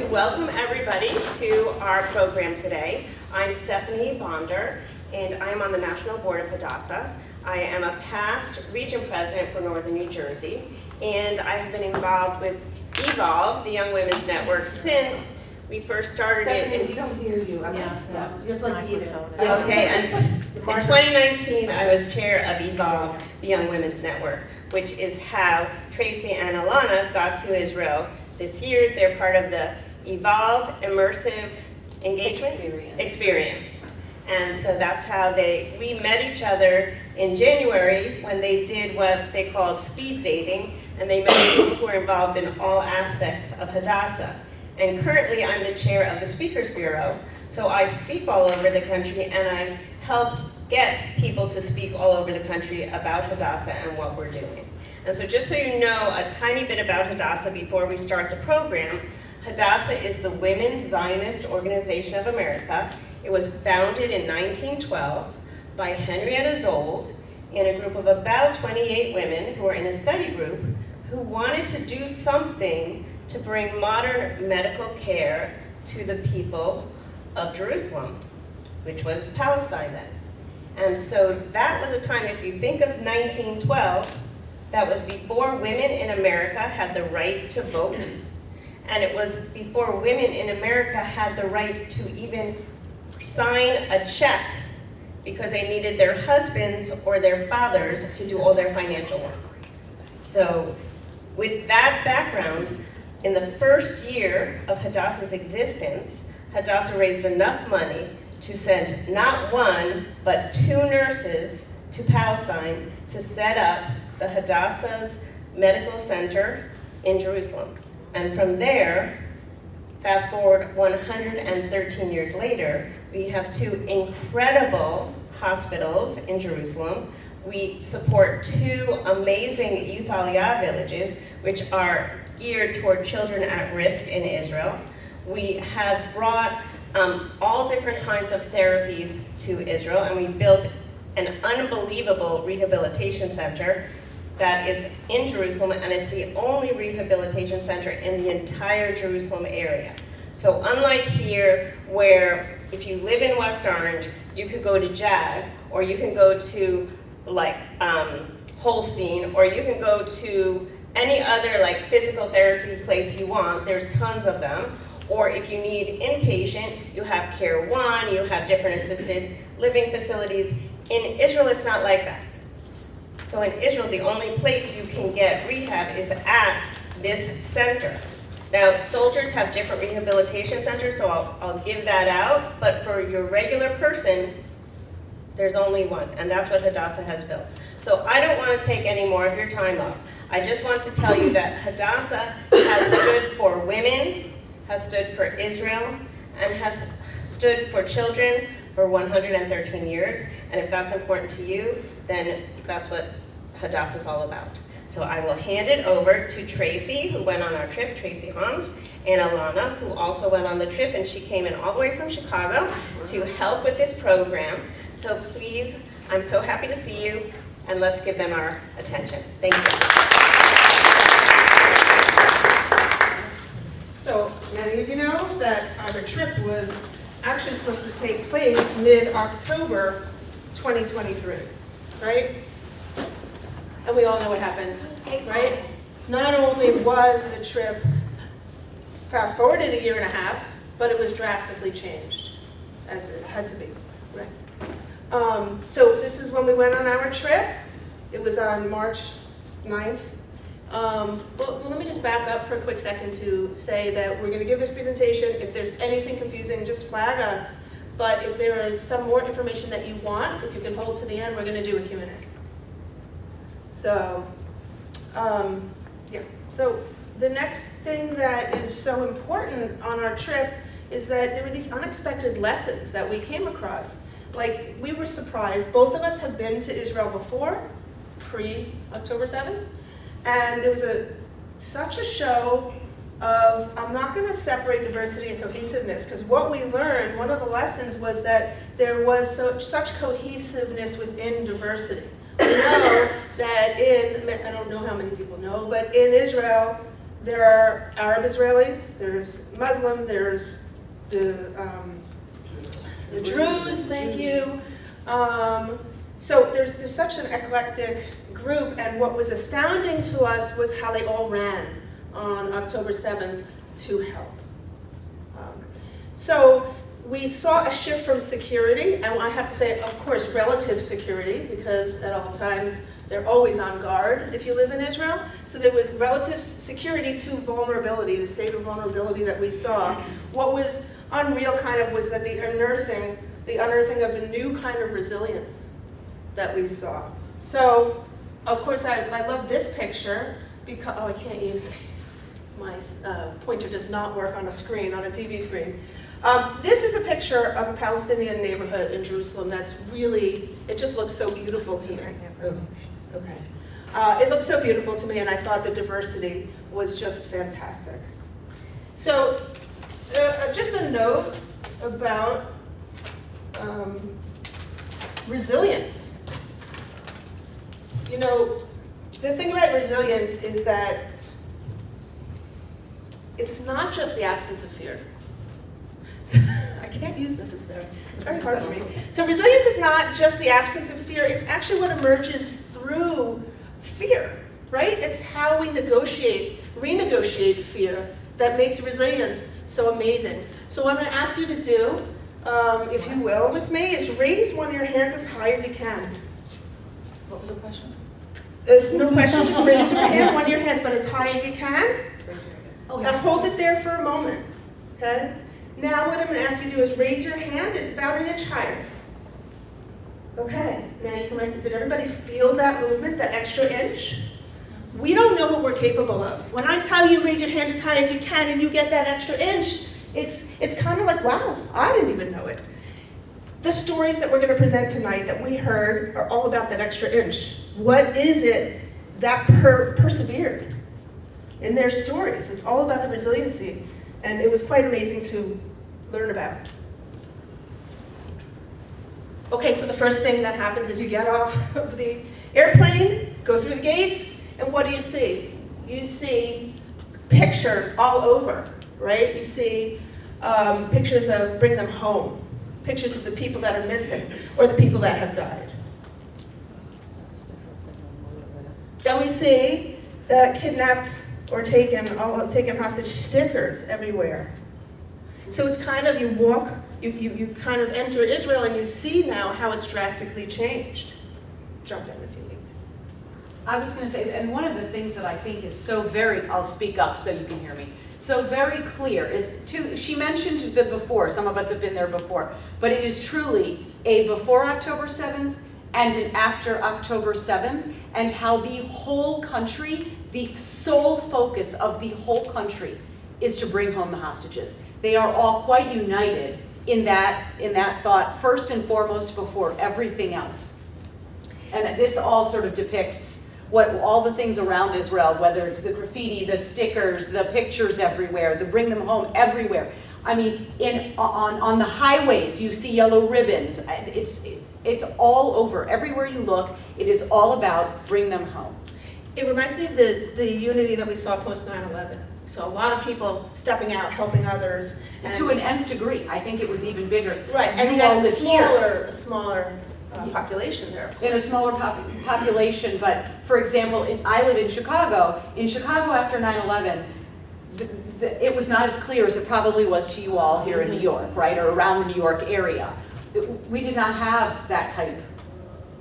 welcome everybody to our program today. I'm Stephanie Bonder, and I'm on the National Board of Hadassah. I am a past region president for Northern New Jersey, and I have been involved with Evolve, the Young Women's Network, since we first started Stephanie, it. we don't hear you. It's like either. Okay, and in 2019, I was chair of Evolve, the Young Women's Network, which is how Tracy and Alana got to Israel this year. They're part of the Evolve Immersive Engagement Experience. And so that's how we met each other in January when they did what they called speed dating, and they met people who were involved in all aspects of Hadassah. And currently I'm the chair of the Speakers Bureau, so I speak all over the country and I help get people to speak all over the country about Hadassah and what we're doing. And so just so you know a tiny bit about Hadassah before we start the program, Hadassah is the Women's Zionist Organization of America. It was founded in 1912 by Henrietta Zold and a group of about 28 women who were in a study group who wanted to do something to bring modern medical care to the people of Jerusalem, which was Palestine then. And so that was a time, if you think of 1912, that was before women in America had the right to vote, and it was before women in America had the right to even sign a check because they needed their husbands or their fathers to do all their financial work. So with that background, in the first year of Hadassah's existence, Hadassah raised enough money to send not one, but 2 nurses to Palestine to set up the Hadassah's Medical Center in Jerusalem. And from there, fast forward 113 years later, we have 2 incredible hospitals in Jerusalem. We support 2 amazing youth aliyah villages, which are geared toward children at risk in Israel. We have brought all different kinds of therapies to Israel, and we built an unbelievable rehabilitation center that is in Jerusalem, and it's the only rehabilitation center in the entire Jerusalem area. So unlike here, where if you live in West Orange, you could go to JAG, or you can go to like Holstein, or you can go to any other like physical therapy place you want. There's tons of them. Or if you need inpatient, you have Care One, you have different assisted living facilities. In Israel, it's not like that. So in Israel, the only place you can get rehab is at this center. Now, soldiers have different rehabilitation centers, so I'll give that out. But for your regular person, there's only one, and that's what Hadassah has built. So I don't want to take any more of your time up. I just want to tell you that Hadassah has stood for women, has stood for Israel, and has stood for children for 113 years. And if that's important to you, then that's what Hadassah is all about. So I will hand it over to Tracy, who went on our trip, Tracy Hans, and Alana, who also went on the trip, and she came in all the way from Chicago to help with this program. So please, I'm so happy to see you, and let's give them our attention. Thank you. So many of you know that our trip was actually supposed to take place mid-October 2023, right? And we all know what happened, right? Not only was the trip fast forwarded a year and a half, but it was drastically changed, as it had to be, right? So this is when we went on our trip. It was on March 9th. Well, let me just back up for a quick second to say that we're going to give this presentation. If there's anything confusing, just flag us. But if there is some more information that you want, if you can hold to the end, we're going to do a Q&A. So, yeah. So the next thing that is so important on our trip is that there were these unexpected lessons that we came across. Like, we were surprised. Both of us have been to Israel before, pre-October 7th. And there was such a show of, I'm not going to separate diversity and cohesiveness, because what we learned, one of the lessons was that there was such cohesiveness within diversity. We know that I don't know how many people know, but in Israel, There are Arab Israelis, there's Muslim, there's the Druze, thank you. So there's such an eclectic group, and what was astounding to us was how they all ran on October 7th to help. So we saw a shift from security, and I have to say, of course, relative security, because at all times they're always on guard if you live in Israel. So there was relative security to vulnerability, the state of vulnerability that we saw. What was unreal kind of was that the unearthing of a new kind of resilience that we saw. So, of course, I love this picture because, oh, I can't use, my pointer does not work on a screen, on a TV screen. This is a picture of a Palestinian neighborhood in Jerusalem that's really, it just looks so beautiful to me. Oh, okay. It looks so beautiful to me, and I thought the diversity was just fantastic. So, just a note about resilience. You know, the thing about resilience is that it's not just the absence of fear. I can't use this, it's very hard for me. So resilience is not just the absence of fear, it's actually what emerges through fear, right? It's how we renegotiate fear that makes resilience so amazing. So what I'm going to ask you to do, if you will, with me, is raise one of your hands as high as you can. What was the question? No question, just raise your hand, one of your hands, but as high as you can. Oh, And hold it there for a moment, okay? Now what I'm going to ask you to do is raise your hand about an inch higher. Okay, now you can raise it. Did everybody feel that movement, that extra inch? We don't know what we're capable of. When I tell you raise your hand as high as you can and you get that extra inch, it's kind of like, wow, I didn't even know it. The stories that we're going to present tonight that we heard are all about that extra inch. What is it that persevered in their stories? It's all about the resiliency, and it was quite amazing to learn about. Okay, so the first thing that happens is you get off of the airplane, go through the gates, and what do you see? You see pictures all over, right? You see pictures of bring them home, pictures of the people that are missing, or the people that have died. Then we see kidnapped or taken hostage stickers everywhere. So it's kind of, you walk, you kind of enter Israel and you see now how it's drastically changed. Jump in if you need to. I was going to say, and one of the things that I think is so very, I'll speak up so you can hear me, so very clear is, she mentioned the before, some of us have been there before, but it is truly a before October 7th and an after October 7th, and how the whole country, the sole focus of the whole country is to bring home the hostages. They are all quite united in that thought, first and foremost, before everything else. And this all sort of depicts what all the things around Israel, whether it's the graffiti, the stickers, the pictures everywhere, the bring them home everywhere. I mean, on the highways, you see yellow ribbons. It's all over. Everywhere you look, it is all about bring them home. It reminds me of the unity that we saw post 9/11. So a lot of people stepping out, helping others. And to an nth degree, I think it was even bigger. Right, and you had a smaller population there. In a smaller population, but for example, I live in Chicago. In Chicago after 9/11, it was not as clear as it probably was to you all here in New York, right, or around the New York area. We did not have that type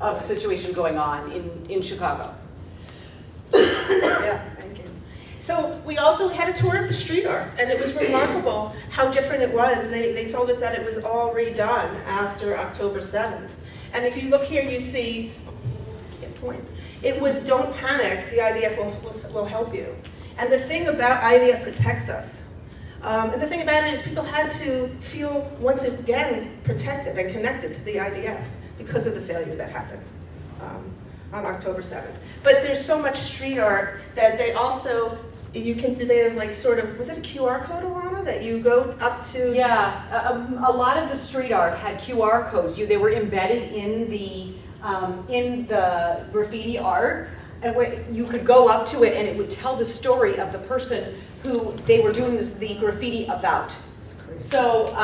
of situation going on in Chicago. Yeah, thank you. So we also had a tour of the street art, and it was remarkable how different it was. They told us that it was all redone after October 7th. And if you look here, you see, can't point. It was don't panic, the IDF will help you. And the thing about IDF protects us. And the thing about it is people had to feel once again protected and connected to the IDF because of the failure that happened on October 7th. But there's so much street art that they also, they have like sort of, was it a QR code, Alana, that you go up to? Yeah, a lot of the street art had QR codes. They were embedded in the graffiti art. and where you could go up to it and it would tell the story of the person who they were doing the graffiti about. So,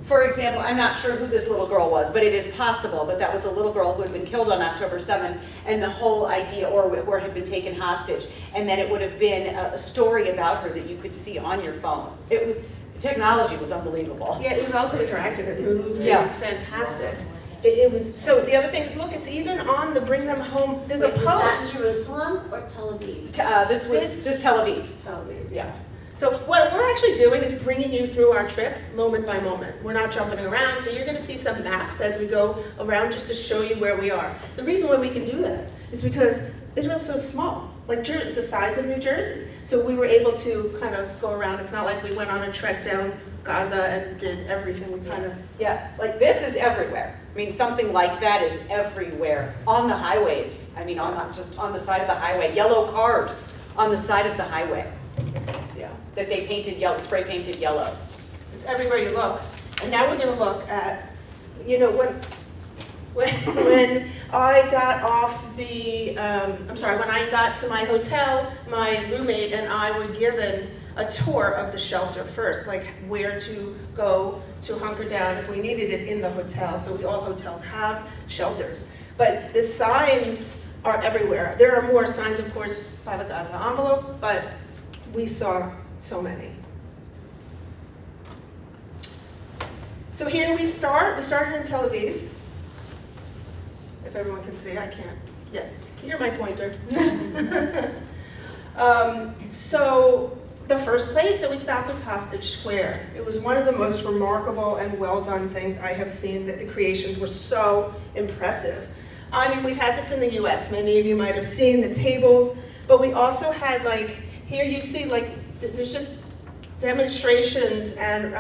for example, I'm not sure who this little girl was, but it is possible that that was a little girl who had been killed on October 7th, and the whole idea, or had been taken hostage, and then it would have been a story about her that you could see on your phone. It was, the technology was unbelievable. Yeah, it was also interactive. It moved. Yeah. It was fantastic. It was, so the other thing is, look, it's even on the Bring Them Home, there's a Wait, was that post. Jerusalem or Tel Aviv? This Tel Aviv. Tel Aviv. Yeah. So what we're actually doing is bringing you through our trip moment by moment. We're not jumping around, so you're gonna see some maps as we go around just to show you where we are. The reason why we can do that is because Israel's so small. Like, it's the size of New Jersey. So we were able to kind of go around. It's not like we went on a trek down Gaza and did everything. We kind of, Yeah, like this is everywhere. I mean, something like that is everywhere. On the highways, I mean, just on the side of the highway. Yellow cars on the side of the highway yeah. that they painted yellow, spray painted yellow. It's everywhere you look. And now we're gonna look at, you know, when I got off the, when I got to my hotel, my roommate and I were given a tour of the shelter first, like where to go to hunker down if we needed it in the hotel. So all hotels have shelters. But the signs are everywhere. There are more signs, of course, by the Gaza envelope, but we saw so many. So here we start. We started in Tel Aviv. If everyone can see, I can't. Yes, you're my pointer. So the first place that we stopped was Hostage Square. It was one of the most remarkable and well-done things I have seen. That the creations were so impressive. I mean, we've had this in the US. Many of you might have seen the tables, but we also had, like, here you see, like, there's just demonstrations and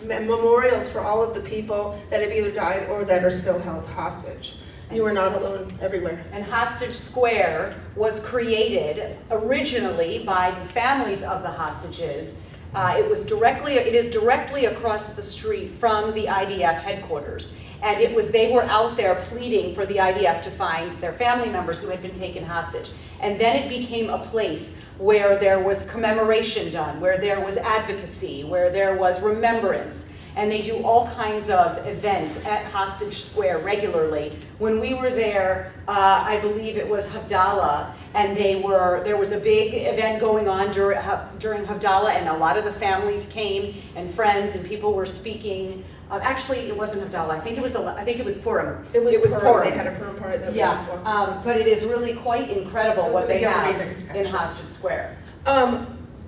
memorials for all of the people that have either died or that are still held hostage. You are not alone everywhere. And Hostage Square was created originally by the families of the hostages. It is directly across the street from the IDF headquarters. And they were out there pleading for the IDF to find their family members who had been taken hostage. And then it became a place where there was commemoration done, where there was advocacy, where there was remembrance. And they do all kinds of events at Hostage Square regularly. When we were there, I believe it was Havdalah, and there was a big event going on during Havdalah, and a lot of the families came, and friends, and people were speaking. Actually, it wasn't Havdalah. I think it was Purim. It was Purim. They They had a Purim party that we walked yeah. But it is really quite incredible what they have in Hostage Square.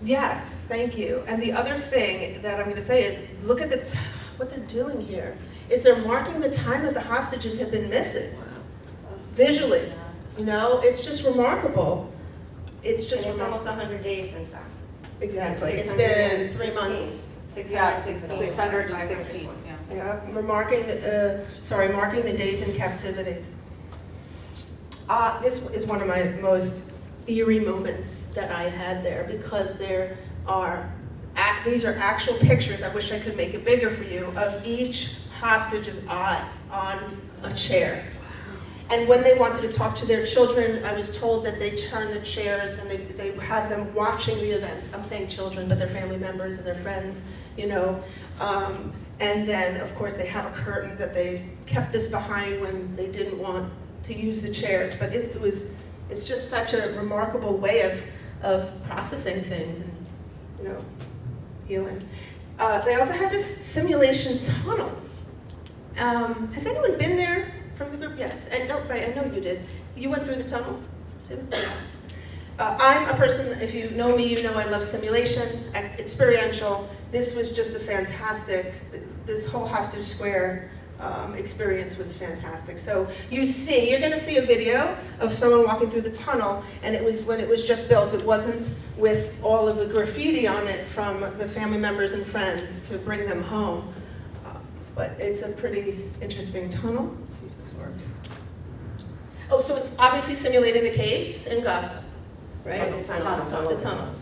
Yes, thank you. And the other thing that I'm going to say is, look at what they're doing here. Is they're marking the time that the hostages have been missing, visually. You know, it's just remarkable. It's just almost 100 days since that. Exactly. It's been 3 months. 616. Yeah, we're marking the days in captivity. This is one of my most eerie moments that I had there, because these are actual pictures. I wish I could make it bigger for you, of each hostage's eyes on a chair. And when they wanted to talk to their children, I was told that they turn the chairs and they have them watching the events. I'm saying children, but their family members and their friends, you know. And then, of course, they have a curtain that they kept this behind when they didn't want to use the chairs. But it's just such a remarkable way of processing things and, you know, healing. They also had this simulation tunnel. Has anyone been there from the group? Yes. And right, I know you did. You went through the tunnel too? Yeah. I'm a person, if you know me, you know I love simulation, experiential. This was just this whole Hostage Square experience was fantastic. So you're going to see a video of someone walking through the tunnel, and it was when it was just built. It wasn't with all of the graffiti on it from the family members and friends to bring them home. But it's a pretty interesting tunnel. Let's see if this works. Oh, so it's obviously simulating the caves in Gaza, right? The tunnels. The tunnels.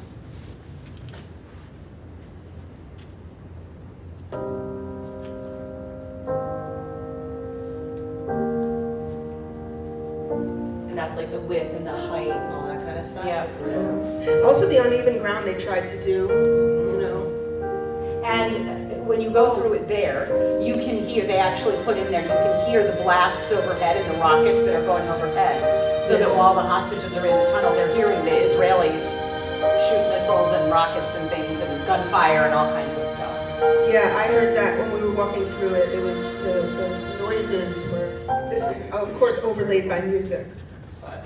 And that's like the width and the height Yeah. Also the uneven ground they tried to do, you know. And when you go through it there, you can hear, they actually put in there, you can hear the blasts overhead and the rockets that are going overhead. So that while the hostages are in the tunnel, they're hearing the Israelis shoot missiles and rockets and things and gunfire and all kinds of stuff. Yeah, I heard that when we were walking through it. It was the noises were, this is of course overlaid by music. But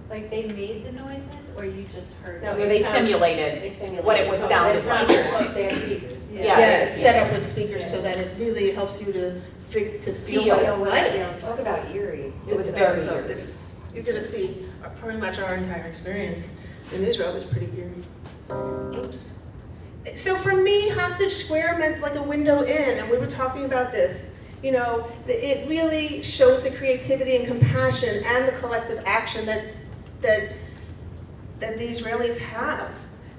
Like they made the noises, or you just heard? No, it? They simulated what it was sounding like. They had speakers. Yeah. yeah, it's set up with speakers so that it really helps you to feel what it's like. Talk about eerie. It was very eerie. This, you're going to see pretty much our entire experience in Israel was pretty eerie. Oops. So for me, Hostage Square meant like a window in, and we were talking about this. You know, it really shows the creativity and compassion and the collective action that the Israelis have,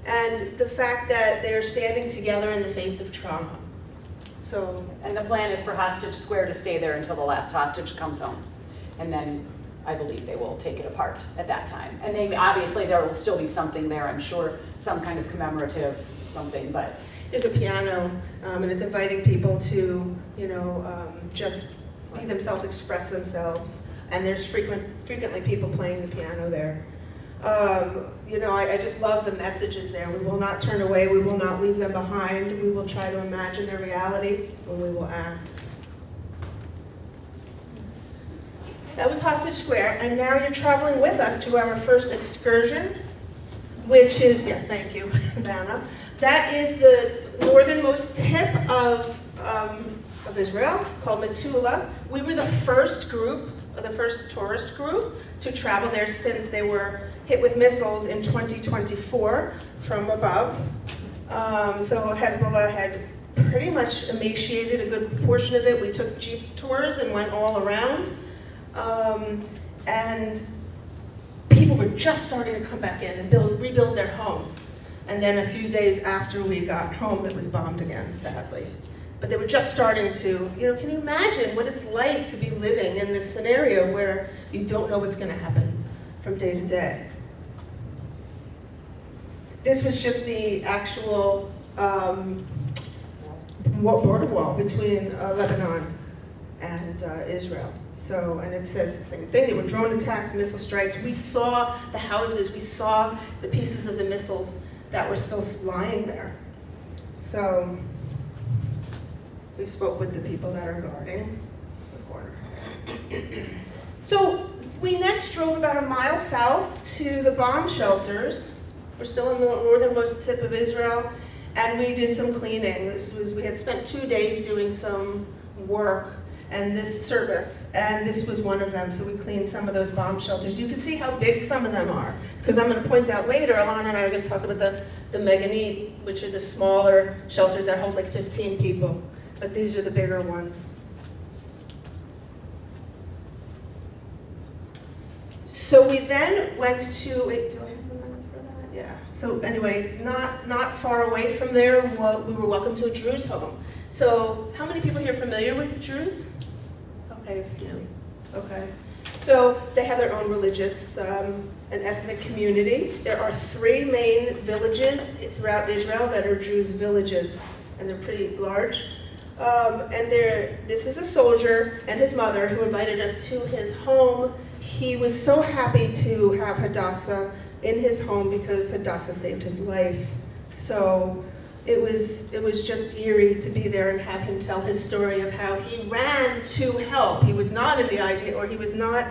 and the fact that they're standing together in the face of trauma. So, And the plan is for Hostage Square to stay there until the last hostage comes home. And then I believe they will take it apart at that time. And they, obviously there will still be something there, I'm sure, some kind of commemorative something, but. there's a piano, and it's inviting people to, you know, just be themselves, express themselves. And there's frequently people playing the piano there. You know, I just love the messages there. We will not turn away. We will not leave them behind. We will try to imagine their reality, and we will act. That was Hostage Square, and now you're traveling with us to our first excursion, which is, yeah, thank you, Vanna. That is the northernmost tip of Israel, called Metula. We were the first group, the first tourist group, to travel there since they were hit with missiles in 2024 from above. So Hezbollah had pretty much emaciated a good portion of it. We took jeep tours and went all around. And people were just starting to come back in and rebuild their homes. And then a few days after we got home, it was bombed again, sadly. But they were just starting to, you know, can you imagine what it's like to be living in this scenario where you don't know what's going to happen from day to day? This was just the actual border wall between Lebanon and Israel. So, and it says the same thing. There were drone attacks, missile strikes. We saw the houses. We saw the pieces of the missiles that were still lying there. So, we spoke with the people that are guarding the corner. So, we next drove about a mile south to the bomb shelters. We're still in the northernmost tip of Israel, and we did some cleaning. We had spent 2 days doing some work and this service, and this was one of them. So we cleaned some of those bomb shelters. You can see how big some of them are, because I'm going to point out later, Alana and I are going to talk about the Meganite, which are the smaller shelters that hold like 15 people, but these are the bigger ones. So we then went to, wait, do I have the map for that? Yeah. So anyway, not far away from there, we were welcomed to a Druze home. So how many people here are familiar with the Druze? Okay, a few. Okay. So they have their own religious and ethnic community. There are 3 main villages throughout Israel that are Druze villages, and they're pretty large. This is a soldier and his mother who invited us to his home. He was so happy to have Hadassah in his home because Hadassah saved his life. So it was just eerie to be there and have him tell his story of how he ran to help. He was not in the IG, or he was not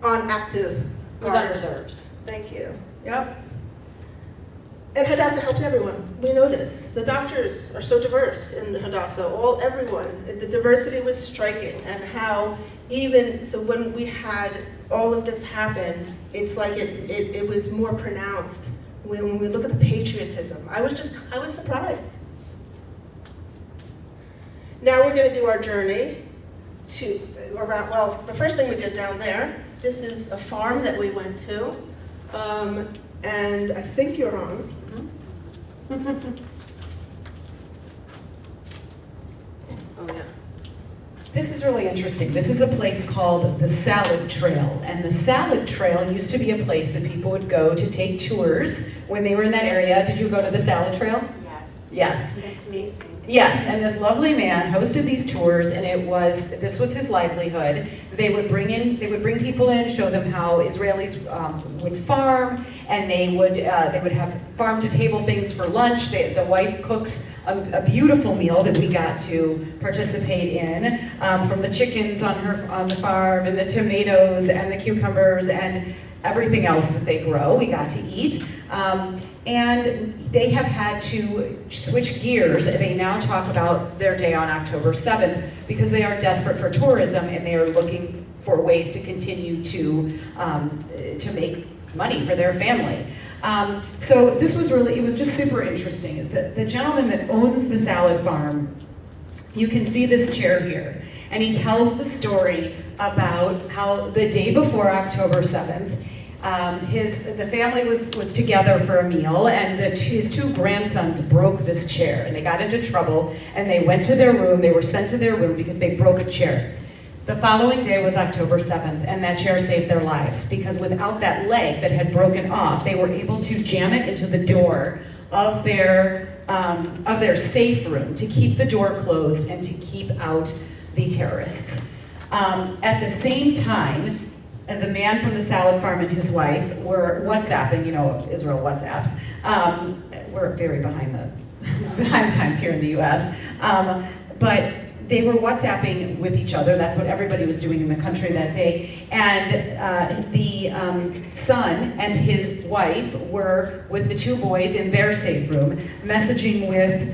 on active It was on guard. reserves. Thank you. Yep. And Hadassah helps everyone. We know this. The doctors are so diverse in Hadassah, everyone. The diversity was striking, and how even, so when we had all of this happen, it's like it was more pronounced. When we look at the patriotism, I was surprised. Now we're going to do our journey to around, well, the first thing we did down there, this is a farm that we went to, and I think you're on. Oh yeah. This is really interesting. This is a place called the Salad Trail. And the Salad Trail used to be a place that people would go to take tours when they were in that area. Did you go to the Salad Trail? Yes. Yes. That's amazing. Yes, and this lovely man hosted these tours, and this was his livelihood. They would bring people in, show them how Israelis would farm, and they would have farm-to-table things for lunch. The wife cooks a beautiful meal that we got to participate in, from the chickens on the farm, and the tomatoes, and the cucumbers, and everything else that they grow, we got to eat. And they have had to switch gears. They now talk about their day on October 7th because they are desperate for tourism and they are looking for ways to continue to make money for their family. So this was it was just super interesting. The gentleman that owns the salad farm, you can see this chair here, and he tells the story about how the day before October 7th, the family was together for a meal, and his two grandsons broke this chair, and they got into trouble, and they went to their room. They were sent to their room because they broke a chair. The following day was October 7th, and that chair saved their lives, because without that leg that had broken off, they were able to jam it into the door of their safe room to keep the door closed and to keep out the terrorists. At the same time, and the man from the salad farm and his wife were WhatsApping, Israel WhatsApps. We're very behind the times here in the US. But they were WhatsApping with each other. That's what everybody was doing in the country that day. And the son and his wife were with the two boys in their safe room, messaging with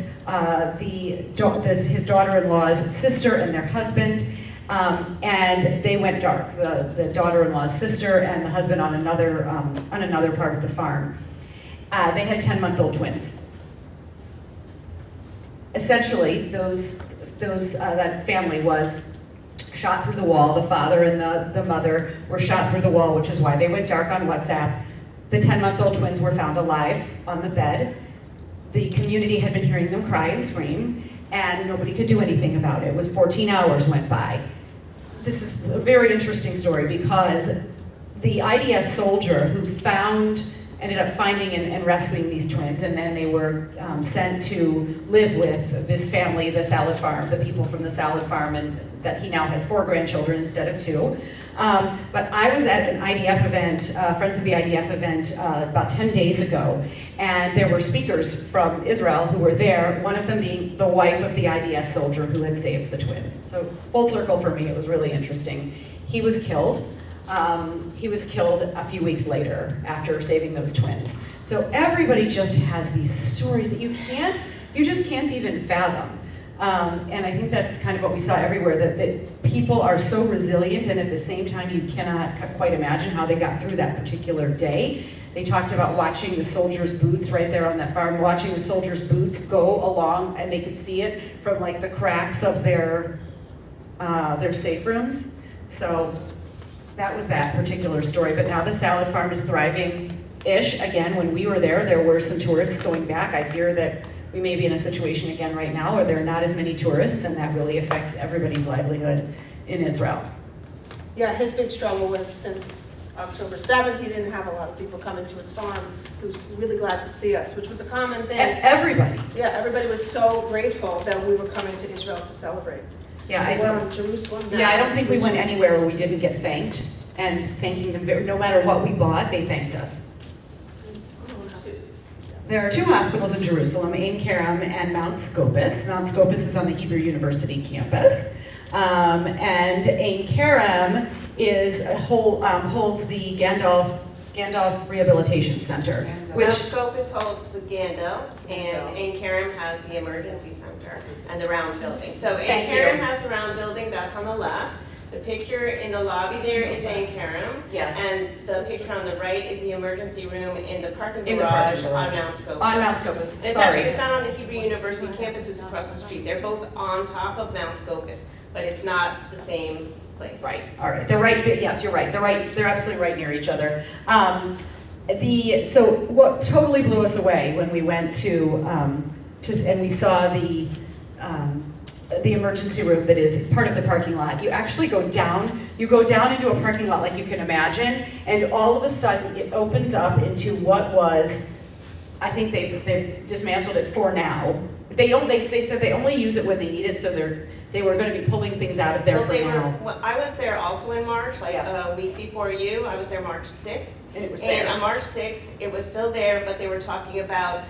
his daughter-in-law's sister and their husband. And they went dark. The daughter-in-law's sister and the husband on another part of the farm. They had 10-month-old twins. Essentially, that family was shot through the wall. The father and the mother were shot through the wall, which is why they went dark on WhatsApp. The 10-month-old twins were found alive on the bed. The community had been hearing them cry and scream, and nobody could do anything about it. It was 14 hours went by. This is a very interesting story because the IDF soldier who ended up finding and rescuing these twins, and then they were sent to live with this family, the salad farm, the people from the salad farm, and that he now has 4 grandchildren instead of 2. But I was at an IDF event, Friends of the IDF event, about 10 days ago, and there were speakers from Israel who were there, one of them being the wife of the IDF soldier who had saved the twins. So full circle for me, it was really interesting. He was killed. He was killed a few weeks later after saving those twins. So everybody just has these stories that you just can't even fathom. And I think that's kind of what we saw everywhere, that people are so resilient, and at the same time you cannot quite imagine how they got through that particular day. They talked about watching the soldiers' boots right there on that farm, watching the soldiers' boots go along, and they could see it from like the cracks of their safe rooms. So that was that particular story. But now the salad farm is thriving-ish. Again, when we were there were some tourists going back. I fear that we may be in a situation again right now where there are not as many tourists, and that really affects everybody's livelihood in Israel. Yeah, his big struggle was since October 7th, he didn't have a lot of people coming to his farm. He was really glad to see us, which was a common thing. And everybody. Yeah, everybody was so grateful that we were coming to Israel to celebrate. Yeah, so we're in Jerusalem now. Yeah, I don't think we went anywhere where we didn't get thanked, and thanking them, no matter what we bought, they thanked us. There are 2 hospitals in Jerusalem, Ein Kerem and Mount Scopus. Mount Scopus is on the Hebrew University campus. And Ein Kerem holds the Gandalf Rehabilitation Center. Mount Scopus holds the Gandalf, and Ein Kerem has the emergency center and the round building. So Ein Kerem has the round building, that's on the left. The picture in the lobby there is Ein Kerem. Yes. And the picture on the right is the emergency room in the parking garage on Mount Scopus. On Mount Scopus, It's sorry. actually not on the Hebrew University campus, it's across the street. They're both on top of Mount Scopus, but it's not the same place. Right, all right, they're right, yes, you're right, they're absolutely right near each other. So what totally blew us away when we went to and we saw the the emergency room that is part of the parking lot. You actually go down into a parking lot like you can imagine, and all of a sudden it opens up into what was, I think they've dismantled it for now. They said they only use it when they need it, so they were going to be pulling things out of there for now. Well, I was there also in March, like Yeah. a week before you. I was there March 6th. And it was And there. on March 6th, it was still there, but they were talking about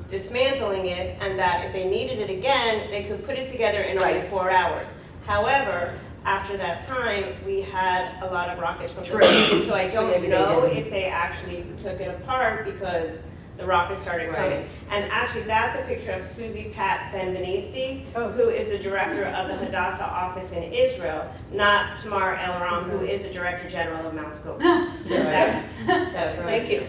dismantling it, and that if they needed it again, they could put it together in only Right. 4 hours. However, after that time, we had a lot of rockets from the Correct. Russians, so I So don't maybe they know didn't. if they actually took it apart because the rockets started Right. coming. And actually, that's a picture of Susie Pat Benvenisti, Oh. who is the director of the Hadassah office in Israel, not Tamar El-Ram, who is the director general of Mount Scopus. Thank you.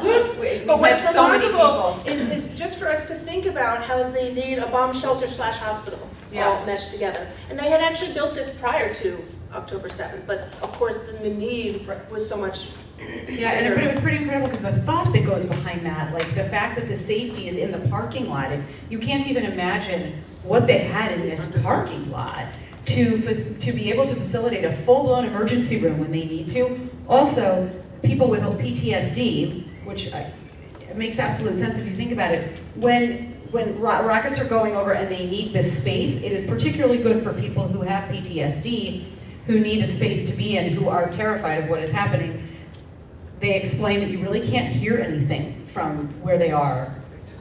Oops, we But what's had so many remarkable people. is just for us to think about how they need a bomb shelter / hospital Yeah. all meshed together. And they had actually built this prior to October 7th, but of course then the need was so much. Yeah, but it was pretty incredible because the thought that goes behind that, like the fact that the safety is in the parking lot, and you can't even imagine what they had in this parking lot to be able to facilitate a full-blown emergency room when they need to. Also, people with PTSD, which it makes absolute sense if you think about it, when rockets are going over and they need this space, it is particularly good for people who have PTSD, who need a space to be in, who are terrified of what is happening. They explain that you really can't hear anything from where they are.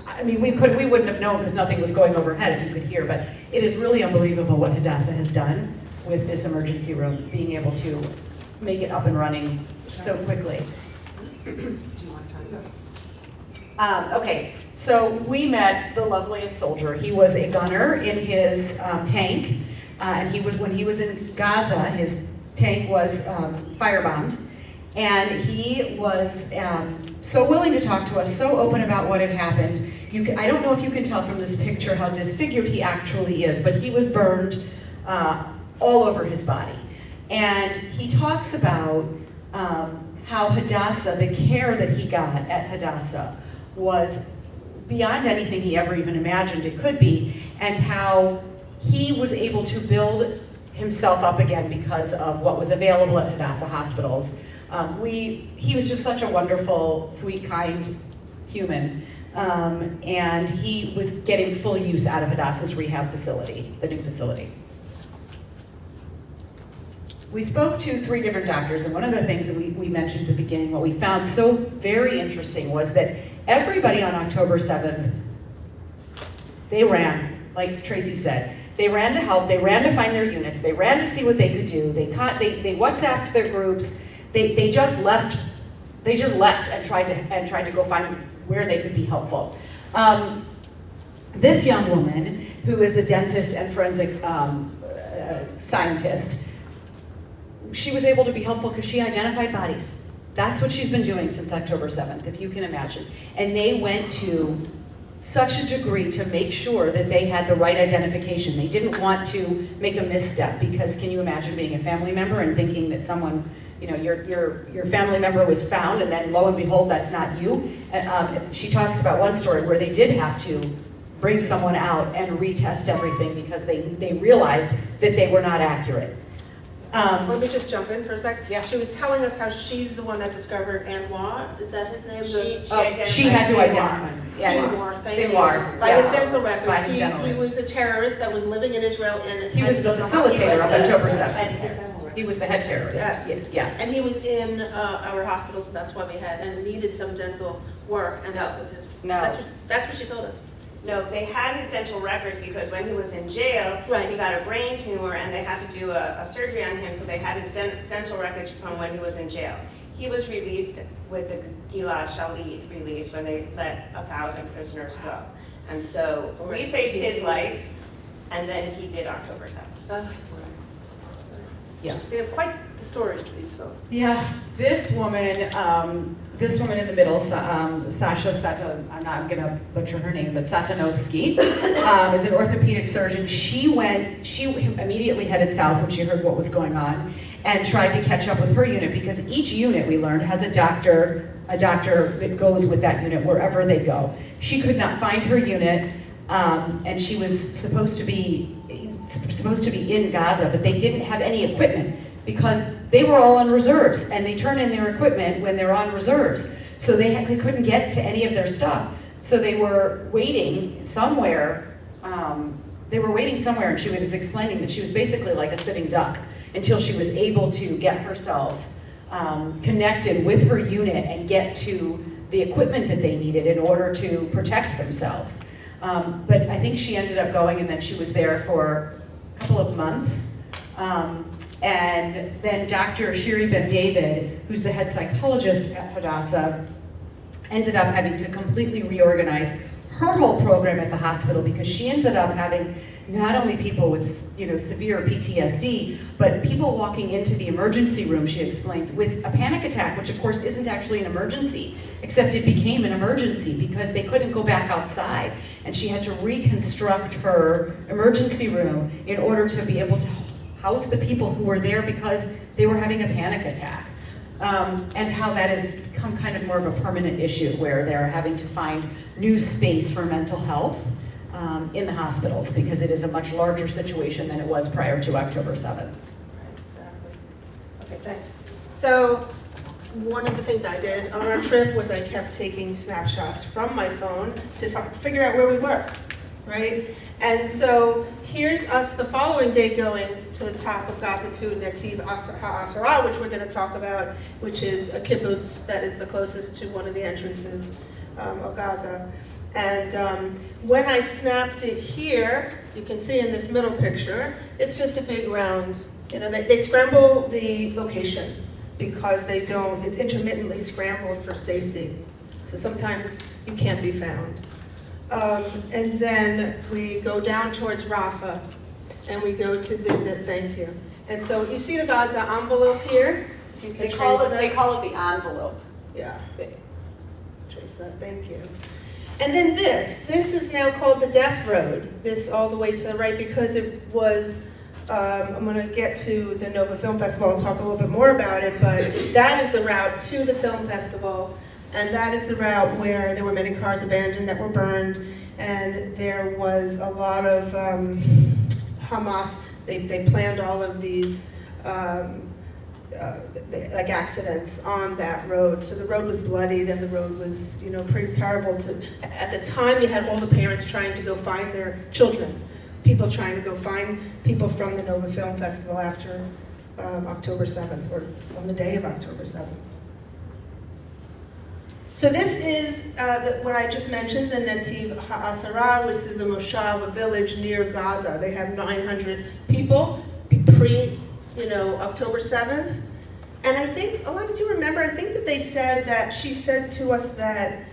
I mean, we wouldn't have known because nothing was going overhead if you could hear, but it is really unbelievable what Hadassah has done with this emergency room, being able to make it up and running so quickly. Okay, so we met the loveliest soldier. He was a gunner in his tank, and when he was in Gaza, his tank was firebombed. And he was so willing to talk to us, so open about what had happened. I don't know if you can tell from this picture how disfigured he actually is, but he was burned all over his body. And he talks about how Hadassah, the care that he got at Hadassah, was beyond anything he ever even imagined it could be, and how he was able to build himself up again because of what was available at Hadassah hospitals. He was just such a wonderful, sweet, kind human, and he was getting full use out of Hadassah's rehab facility, the new facility. We spoke to 3 different doctors, and one of the things that we mentioned at the beginning, what we found so very interesting was that everybody on October 7th, they ran, like Tracy said. They ran to help, they ran to find their units, they ran to see what they could do, they WhatsApped their groups, they just left and tried to go find where they could be helpful. This young woman, who is a dentist and forensic scientist, she was able to be helpful because she identified bodies. That's what she's been doing since October 7th, if you can imagine. And they went to such a degree to make sure that they had the right identification. They didn't want to make a misstep, because can you imagine being a family member and thinking that someone, your family member was found and then lo and behold, that's not you? She talks about one story where they did have to bring someone out and retest everything because they realized that they were not accurate. Let me just jump in for a sec. Yeah. She was telling us how she's the one that discovered Anwar, is that his name? She had to identify. Sinwar, thank you. Sinwar, By yeah. his dental records. By his dental He records. was a terrorist that was living in Israel and He was the facilitator of October 7th. October. He was the head terrorist. Yes. Yeah. And he was in our hospital, so that's why we had, and needed some dental work, and that's what, No. that's what she told us. No, they had his dental records because when he was in jail, Right. he got a brain tumor and they had to do a surgery on him, so they had his dental records from when he was in jail. He was released with the Gilad Shalit release when they let 1,000 prisoners go. And so we saved his life, and then he did October 7th. Yeah. They have quite the stories, these folks. Yeah, this woman in the middle, Sasha I'm gonna butcher her name, but Satanovsky, is an orthopedic surgeon. She immediately headed south when she heard what was going on and tried to catch up with her unit, because each unit, we learned, has a doctor that goes with that unit wherever they go. She could not find her unit. and she was supposed to be in Gaza, but they didn't have any equipment because they were all on reserves, and they turn in their equipment when they're on reserves. So they couldn't get to any of their stuff. So they were waiting somewhere. And she was explaining that she was basically like a sitting duck until she was able to get herself connected with her unit and get to the equipment that they needed in order to protect themselves. But I think she ended up going, and then she was there for a couple of months. And then Dr. Shiri Ben David, who's the head psychologist at Hadassah, ended up having to completely reorganize her whole program at the hospital because she ended up having not only people with severe PTSD, but people walking into the emergency room, she explains, with a panic attack, which of course isn't actually an emergency, except it became an emergency because they couldn't go back outside. And she had to reconstruct her emergency room in order to be able to house the people who were there because they were having a panic attack. And how that has become kind of more of a permanent issue where they're having to find new space for mental health in the hospitals because it is a much larger situation than it was prior to October 7th. Right, exactly. Okay, thanks. So one of the things I did on our trip was I kept taking snapshots from my phone to figure out where we were, right? And so here's us the following day going to the top of Gaza to Netiv HaAsara, which we're going to talk about, which is a kibbutz that is the closest to one of the entrances of Gaza. And when I snapped it here, you can see in this middle picture, it's just a big round. They scramble the location because it's intermittently scrambled for safety. So sometimes you can't be found. And then we go down towards Rafah, and we go to visit, thank you. And so you see the Gaza envelope here? You can They call it the envelope. Yeah, trace that, thank you. And then this is now called the Death Road, this all the way to the right, because it was, I'm gonna get to the Nova Film Festival and talk a little bit more about it, but that is the route to the film festival. And that is the route where there were many cars abandoned that were burned, and there was a lot of Hamas. They planned all of these like accidents on that road. So the road was bloodied, and the road was pretty terrible. At the time, you had all the parents trying to go find their children, people trying to go find people from the Nova Film Festival after October 7th, or on the day of October 7th. So this is what I just mentioned, the Netiv HaAsara, which is a moshav, a village near Gaza. They have 900 people October 7th. And I think, a lot of you remember, I think that they said that, she said to us that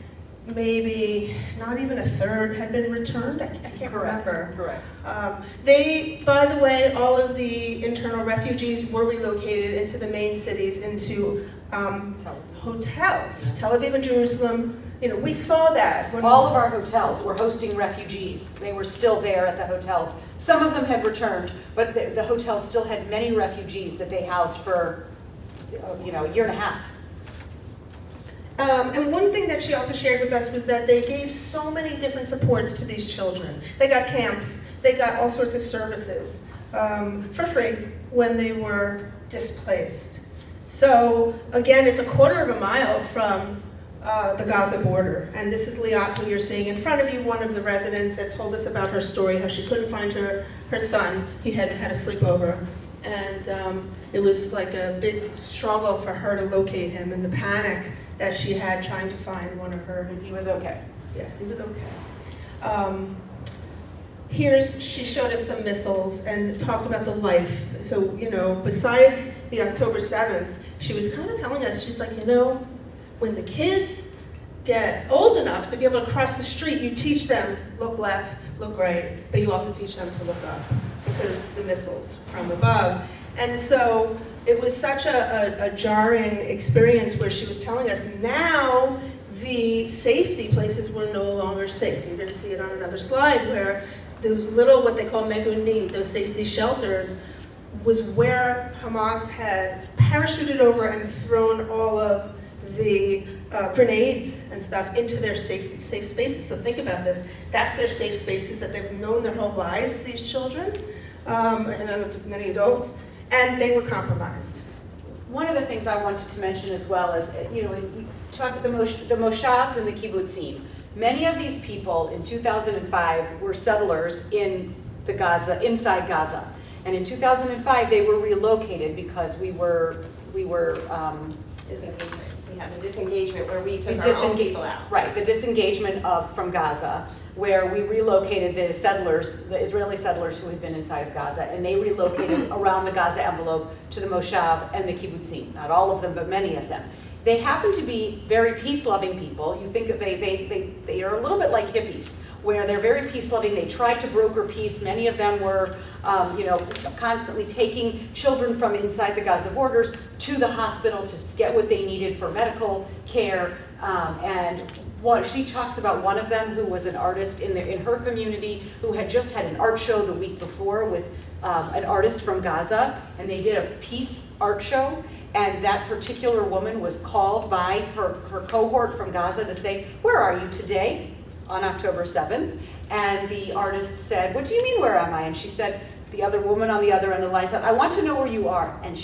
maybe not even a third had been returned. I can't remember. Correct. By the way, all of the internal refugees were relocated into the main cities, into hotels, Tel Aviv and Jerusalem. We saw that. All of our hotels were hosting refugees. They were still there at the hotels. Some of them had returned, but the hotels still had many refugees that they housed for, a year and a half. And one thing that she also shared with us was that they gave so many different supports to these children. They got camps, they got all sorts of services for free when they were displaced. So again, it's a quarter of a mile from the Gaza border. And this is Liat, who you're seeing in front of you, one of the residents that told us about her story, how she couldn't find her son. He had a sleepover. And it was like a big struggle for her to locate him, and the panic that she had trying to find one of her. And he was okay. Yes, he was okay. She showed us some missiles and talked about the life. So, besides the October 7th, she was kind of telling us, she's like, when the kids get old enough to be able to cross the street, you teach them, look left, look right, but you also teach them to look up because the missiles from above. And so it was such a jarring experience where she was telling us now the safety places were no longer safe. You're going to see it on another slide where those little, what they call megunit, those safety shelters, was where Hamas had parachuted over and thrown all of the grenades and stuff into their safe spaces. So think about this. That's their safe spaces that they've known their whole lives, these children, and it's many adults, and they were compromised. One of the things I wanted to mention as well is, we talk about the moshavs and the kibbutzim. Many of these people in 2005 were settlers in inside Gaza. And in 2005, they were relocated because we have a disengagement where we took our own people out. Right, the disengagement from Gaza, where we relocated the Israeli settlers who had been inside of Gaza, and they relocated around the Gaza envelope to the Moshav and the kibbutzim. Not all of them, but many of them. They happen to be very peace-loving people. You think that they are a little bit like hippies, where they're very peace-loving. They tried to broker peace. Many of them were, constantly taking children from inside the Gaza borders to the hospital to get what they needed for medical care. She talks about one of them who was an artist in her community who had just had an art show the week before with an artist from Gaza, and they did a peace art show. And that particular woman was called by her cohort from Gaza to say, "Where are you today?" on October 7th. And the artist said, "What do you mean, where am I?" And she said, the other woman on the other end of the line said, "I want to know where you are." And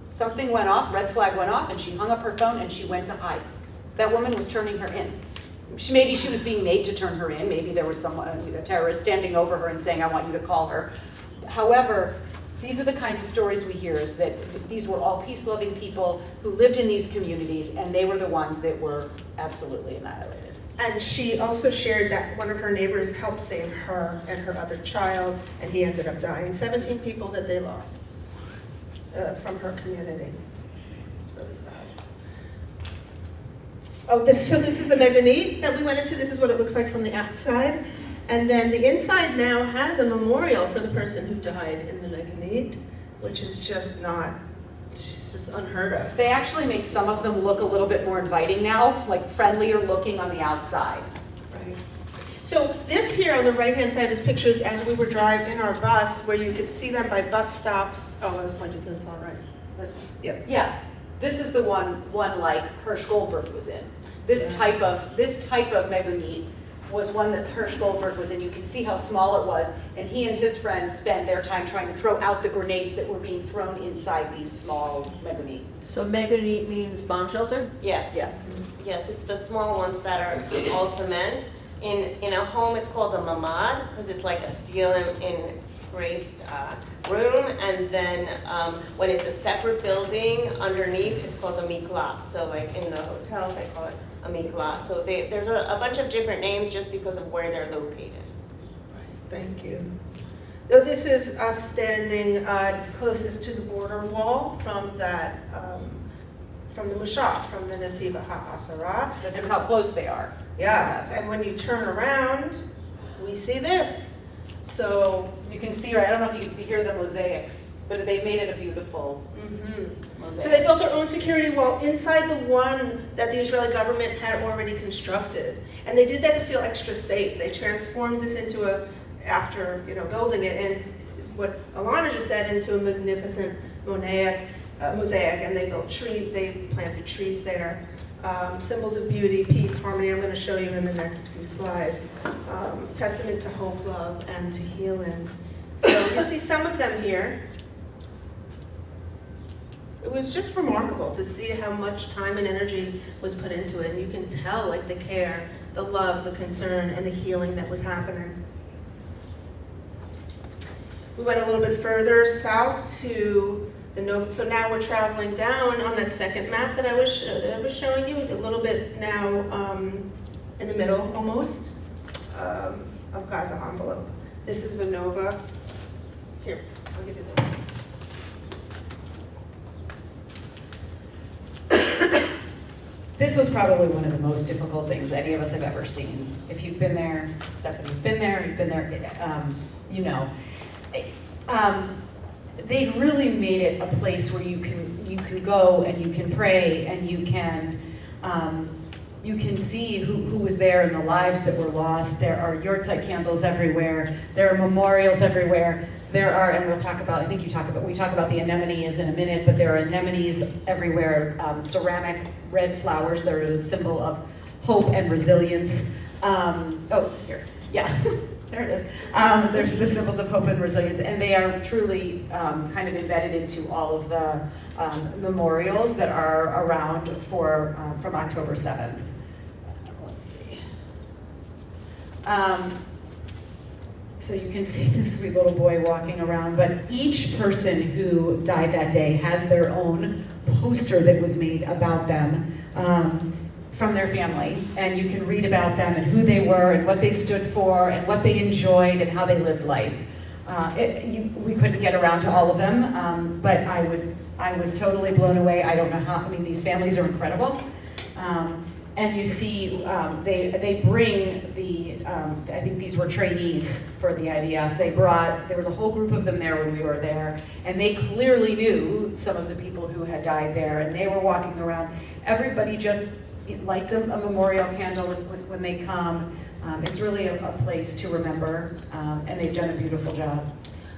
something went off, red flag went off, and she hung up her phone and she went to hide. That woman was turning her in. Maybe she was being made to turn her in. Maybe there was a terrorist standing over her and saying, "I want you to call her." However, these are the kinds of stories we hear, is that these were all peace-loving people who lived in these communities, and they were the ones that were absolutely annihilated. And she also shared that one of her neighbors helped save her and her other child, and he ended up dying. 17 people that they lost from her community. It's really sad. Oh, so this is the meganite that we went into. This is what it looks like from the outside. And then the inside now has a memorial for the person who died in the meganite, which is just unheard of. They actually make some of them look a little bit more inviting now, like friendlier looking on the outside. Right. So this here on the right-hand side is pictures as we were driving in our bus, where you could see them by bus stops. Oh, I was pointing to the far right. This one? Yep. Yeah. This is the one like Hirsch Goldberg was in. This type of meganite was one that Hirsch Goldberg was in. You can see how small it was, and he and his friends spent their time trying to throw out the grenades that were being thrown inside these small meganite. So meganite means bomb shelter? Yes. Yes. Yes, it's the small ones that are all cement. In a home, it's called a mamad, because it's like a steel embraced room, and then when it's a separate building underneath, it's called a miklat. So like in the hotels, they call it a miklat. So there's a bunch of different names just because of where they're located. Thank you. So this is us standing closest to the border wall from that, from the Moshav, from the Nativa HaAsara. This is how close they are. Yeah, and when you turn around, we see this. So You can see, right? I don't know if you can see here the mosaics, but they made it a beautiful mosaic. So they built their own security wall inside the one that the Israeli government had already constructed. And they did that to feel extra safe. They transformed this into after building it, and what Alana just said, into a magnificent mosaic, and they planted trees there. Symbols of beauty, peace, harmony. I'm going to show you in the next few slides. Testament to hope, love, and to healing. So you see some of them here. It was just remarkable to see how much time and energy was put into it. And you can tell the care, the love, the concern, and the healing that was happening. We went a little bit further south to the Nova. So now we're traveling down on that second map that I was showing you, a little bit now in the middle almost of Gaza envelope. This is the Nova. Here, I'll give you this. This was probably one of the most difficult things any of us have ever seen. If you've been there, Stephanie's been there, you've been there, you know. They've really made it a place where you can go and you can pray and you can see who was there and the lives that were lost. There are yahrzeit candles everywhere. There are memorials everywhere. There are, and we'll talk about, we talk about the anemones in a minute, but there are anemones everywhere, ceramic red flowers that are a symbol hope and resilience. Oh, here, yeah, there it is. There's the symbols of hope and resilience, and they are truly kind of embedded into all of the memorials that are around for from October 7th. Let's see. So you can see this sweet little boy walking around, but each person who died that day has their own poster that was made about them from their family, and you can read about them and who they were and what they stood for and what they enjoyed and how they lived life. We couldn't get around to all of them, but I was totally blown away. I don't know how, I mean, these families are incredible. And you see, they bring the, I think these were trainees for the IDF. There was a whole group of them there when we were there, and they clearly knew some of the people who had died there, and they were walking around. Everybody just lights a memorial candle when they come. It's really a place to remember, and they've done a beautiful job.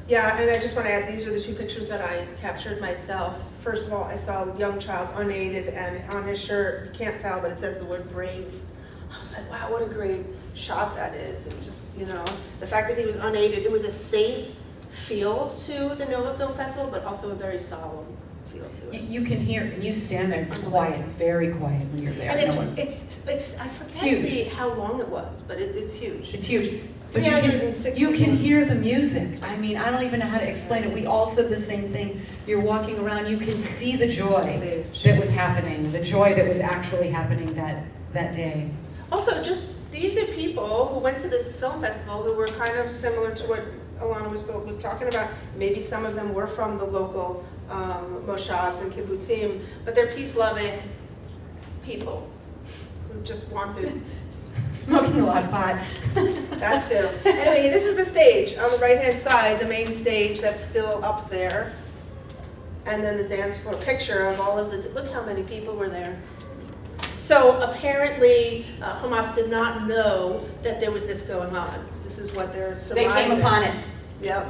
Yeah, and I just want to add, these are the two pictures that I captured myself. First of all, I saw a young child unaided, and on his shirt, you can't tell, but it says the word brave. I was like, wow, what a great shot that is. And just, you know, the fact that he was unaided, it was a safe feel to the Nova Film Festival, but also a very solemn feel to it. You can hear, and you stand there, it's quiet, it's very quiet when you're there. And No it's I forget huge. how long it was, but it's huge. It's huge. But 360 you can hear the music. I mean, I don't even know how to explain it. We all said the same thing. You're walking around, you can see the joy that was happening, the joy that was actually happening that day. Also, just these are people who went to this film festival who were kind of similar to what Alana was talking about. Maybe some of them were from the local moshavs and kibbutzim, but they're peace-loving people who just wanted Smoking a lot of pot. that too. Anyway, this is the stage on the right-hand side, the main stage that's still up there. And then the dance floor picture of all of the, look how many people were there. So apparently Hamas did not know that there was this going on. This is what they're They surmising. came upon it. Yep.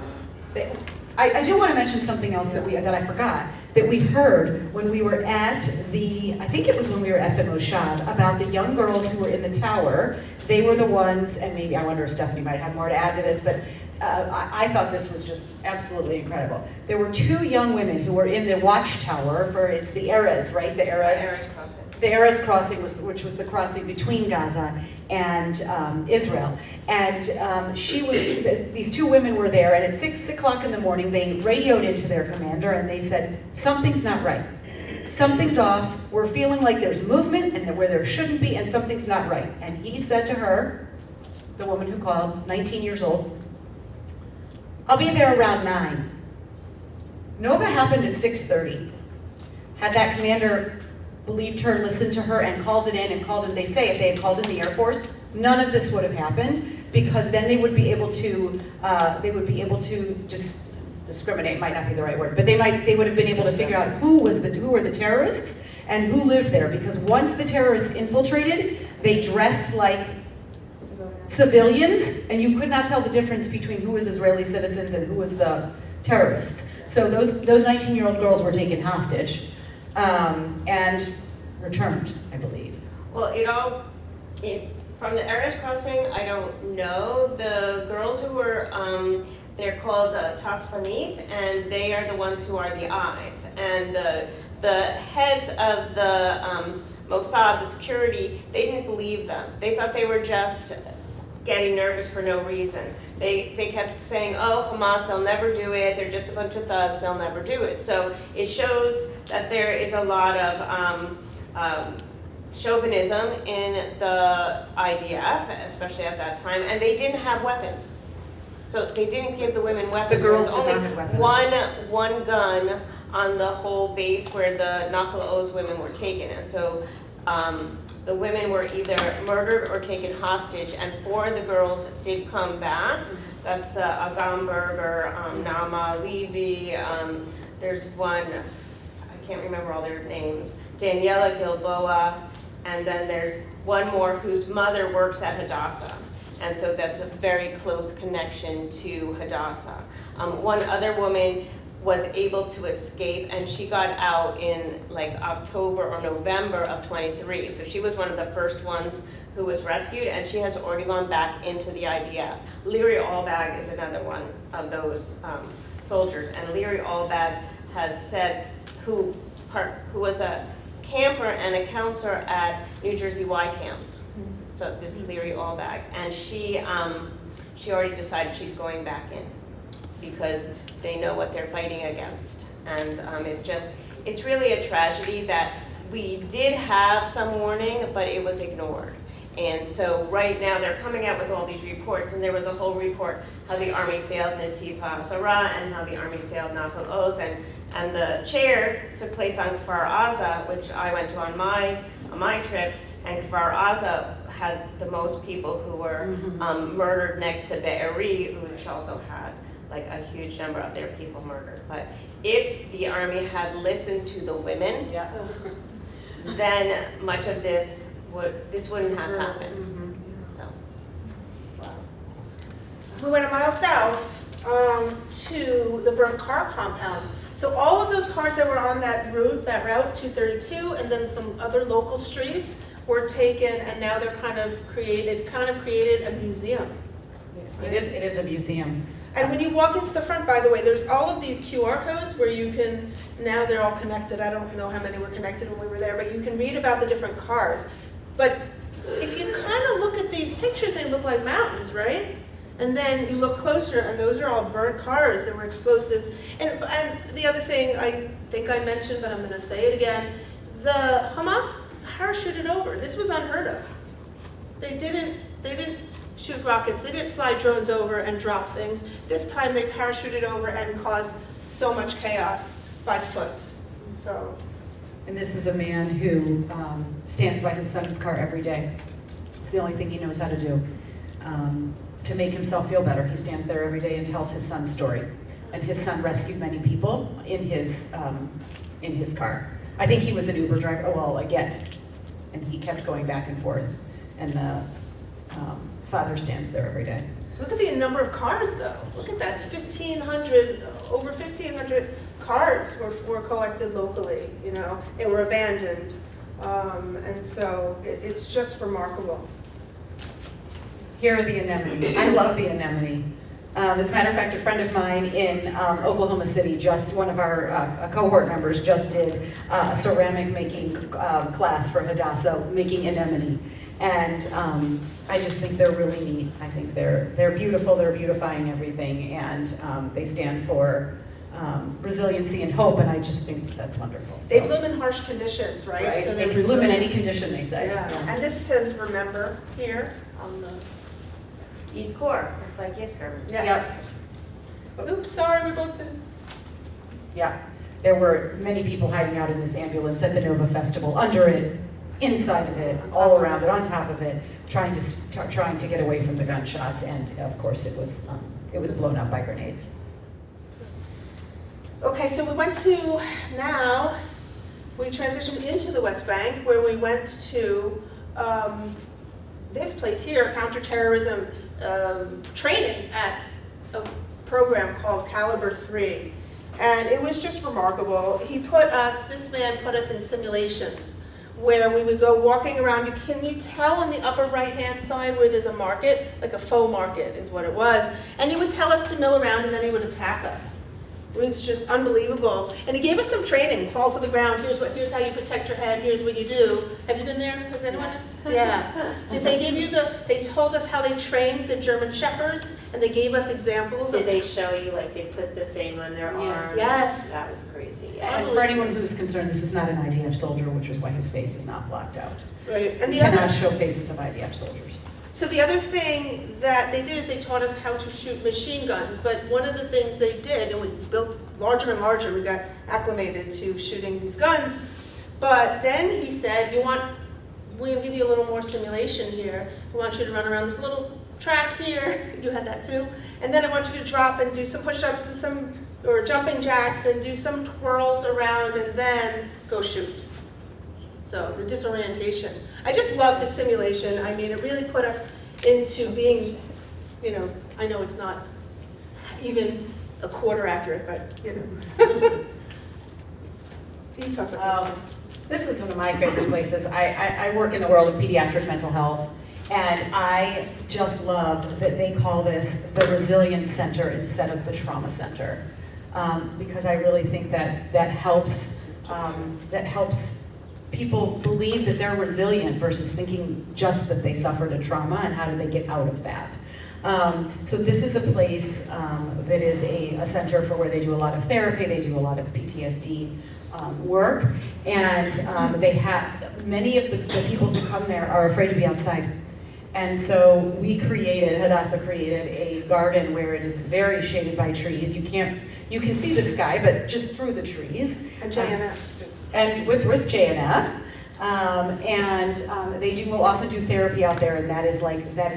I do want to mention something else that I forgot, that we heard when we were at I think it was when we were at the Moshav, about the young girls who were in the tower. They were the ones, and maybe, I wonder if Stephanie might have more to add to this, but I thought this was just absolutely incredible. There were two young women who were in the watchtower it's the Erez, right? The Erez crossing. The Erez crossing, which was the crossing between Gaza and Israel. And these two women were there, and at 6 o'clock in the morning, they radioed into their commander, and they said, something's not right. Something's off. We're feeling like there's movement and where there shouldn't be, and something's not right. And he said to her, the woman who called, 19 years old, I'll be there around 9. Nova happened at 6:30. Had that commander believed her, listened to her, and called it in, they say if they had called in the Air Force, none of this would have happened, because then they would be able to just discriminate, might not be the right word, but they would have been able to figure out who were the terrorists and who lived there, because once the terrorists infiltrated, they dressed like civilians, and you could not tell the difference between who was Israeli citizens and who was the terrorists. So those 19-year-old girls were taken hostage and returned, I believe. Well, from the Erez crossing, I don't know. The girls who were, they're called Tatzvanit, and they are the ones who are the eyes. And the heads of the Mossad, the security, they didn't believe them. They thought they were just getting nervous for no reason. They kept saying, oh, Hamas, they'll never do it. They're just a bunch of thugs. They'll never do it. So it shows that there is a lot of chauvinism in the IDF, especially at that time, and they didn't have weapons. So they didn't give the women weapons. The girls There was did only not have weapons. one gun on the whole base where the Nahal Oz women were taken, and so the women were either murdered or taken hostage, and 4 of the girls did come back. That's the Agam Berger, Naama Levy, there's one, I can't remember all their names, Daniela Gilboa, and then there's one more whose mother works at Hadassah. And so that's a very close connection to Hadassah. One other woman was able to escape, and she got out in like October or November of 23. So she was one of the first ones who was rescued, and she has already gone back into the IDF. Leary Allbag is another one of those soldiers, and Leary Allbag has said, who was a camper and a counselor at New Jersey Y camps. So this is Leary Allbag, and she already decided she's going back in because they know what they're fighting against. And it's really a tragedy that we did have some warning, but it was ignored. And so right now they're coming out with all these reports, and there was a whole report how the Army failed Nativ HaSarah and how the Army failed Nahal Oz, and the chair took place on Kfar Aza, which I went to on my trip, and Kfar Aza had the most people who were murdered next to Be'eri, which also had like a huge number of their people murdered. But if the Army had listened to the women, then much of this wouldn't have happened. So, wow. We went a mile south to the burnt car compound. So all of those cars that were on that route 232, and then some other local streets were taken, and now they're kind of created a museum. It is a museum. And when you walk into the front, by the way, there's all of these QR codes where you can, now they're all connected. I don't know how many were connected when we were there, but you can read about the different cars. But if you kind of look at these pictures, they look like mountains, right? And then you look closer, and those are all burnt cars. There were explosives. And the other thing I think I mentioned, but I'm going to say it again, the Hamas parachuted over. This was unheard of. They didn't shoot rockets. They didn't fly drones over and drop things. This time they parachuted over and caused so much chaos by foot. So. And this is a man who stands by his son's car every day. It's the only thing he knows how to do. To make himself feel better, he stands there every day and tells his son's story. And his son rescued many people in his car. I think he was an Uber driver. Oh, well, I get. And he kept going back and forth. And the father stands there every day. Look at the number of cars, though. Look at that. It's 1,500, over 1,500 cars were collected locally. You know, they were abandoned, and so it's just remarkable. Here are the anemone. I love the anemone. As a matter of fact, a friend of mine in Oklahoma City, one of our cohort members, just did a ceramic making class for Hadassah, making anemone. And I just think they're really neat. I think they're beautiful, they're beautifying everything, and they stand for resiliency and hope, and I just think that's wonderful. So, they bloom in harsh conditions, right? Right, So they can bloom in any condition, they say. Yeah. And this says remember here on the Yizkor, like Yizkor. yes. Oops, sorry, we both did. Yeah, there were many people hiding out in this ambulance at the Nova Festival, under it, inside of it, all around it, on top of it, trying to get away from the gunshots, and of course it was blown up by grenades. Okay, so we transitioned into the West Bank, where we went to this place here, counterterrorism training at a program called Caliber 3. And it was just remarkable. This man put us in simulations where we would go walking around. Can you tell on the upper right-hand side where there's a market? Like a faux market is what it was. And he would tell us to mill around, and then he would attack us. It was just unbelievable. And he gave us some training, fall to the ground, here's how you protect your head, here's what you do. Have you been there? Has anyone? Yes. Yeah. Did they give you they told us how they trained the German Shepherds, and they gave us examples Did of. they show you, like, they put the thing on their arm? Yes. That was crazy, yeah. And for anyone who's concerned, this is not an IDF soldier, which is why his face is not blocked out. Right. And You the other. cannot show faces of IDF soldiers. So the other thing that they did is they taught us how to shoot machine guns, but one of the things they did, and we built larger and larger, we got acclimated to shooting these guns, but then he said, we'll give you a little more simulation here. We want you to run around this little track here, you had that too, and then I want you to drop and do some push-ups and or jumping jacks and do some twirls around and then go shoot. So the disorientation. I just love the simulation. I mean, it really put us into being, I know it's not even a quarter accurate, but, you know. You talk about This is one of my favorite places. I work in the world of pediatric mental health, and I just love that they call this the Resilience Center instead of the Trauma Center, because I really think that helps people believe that they're resilient versus thinking just that they suffered a trauma and how do they get out of that. So this is a place that is a center for where they do a lot of therapy, they do a lot of PTSD work, and they have, many of the people who come there are afraid to be outside. And so Hadassah created a garden where it is very shaded by trees. You can see the sky, but just through the trees. And JNF. And with JNF. They will often do therapy out there, and that is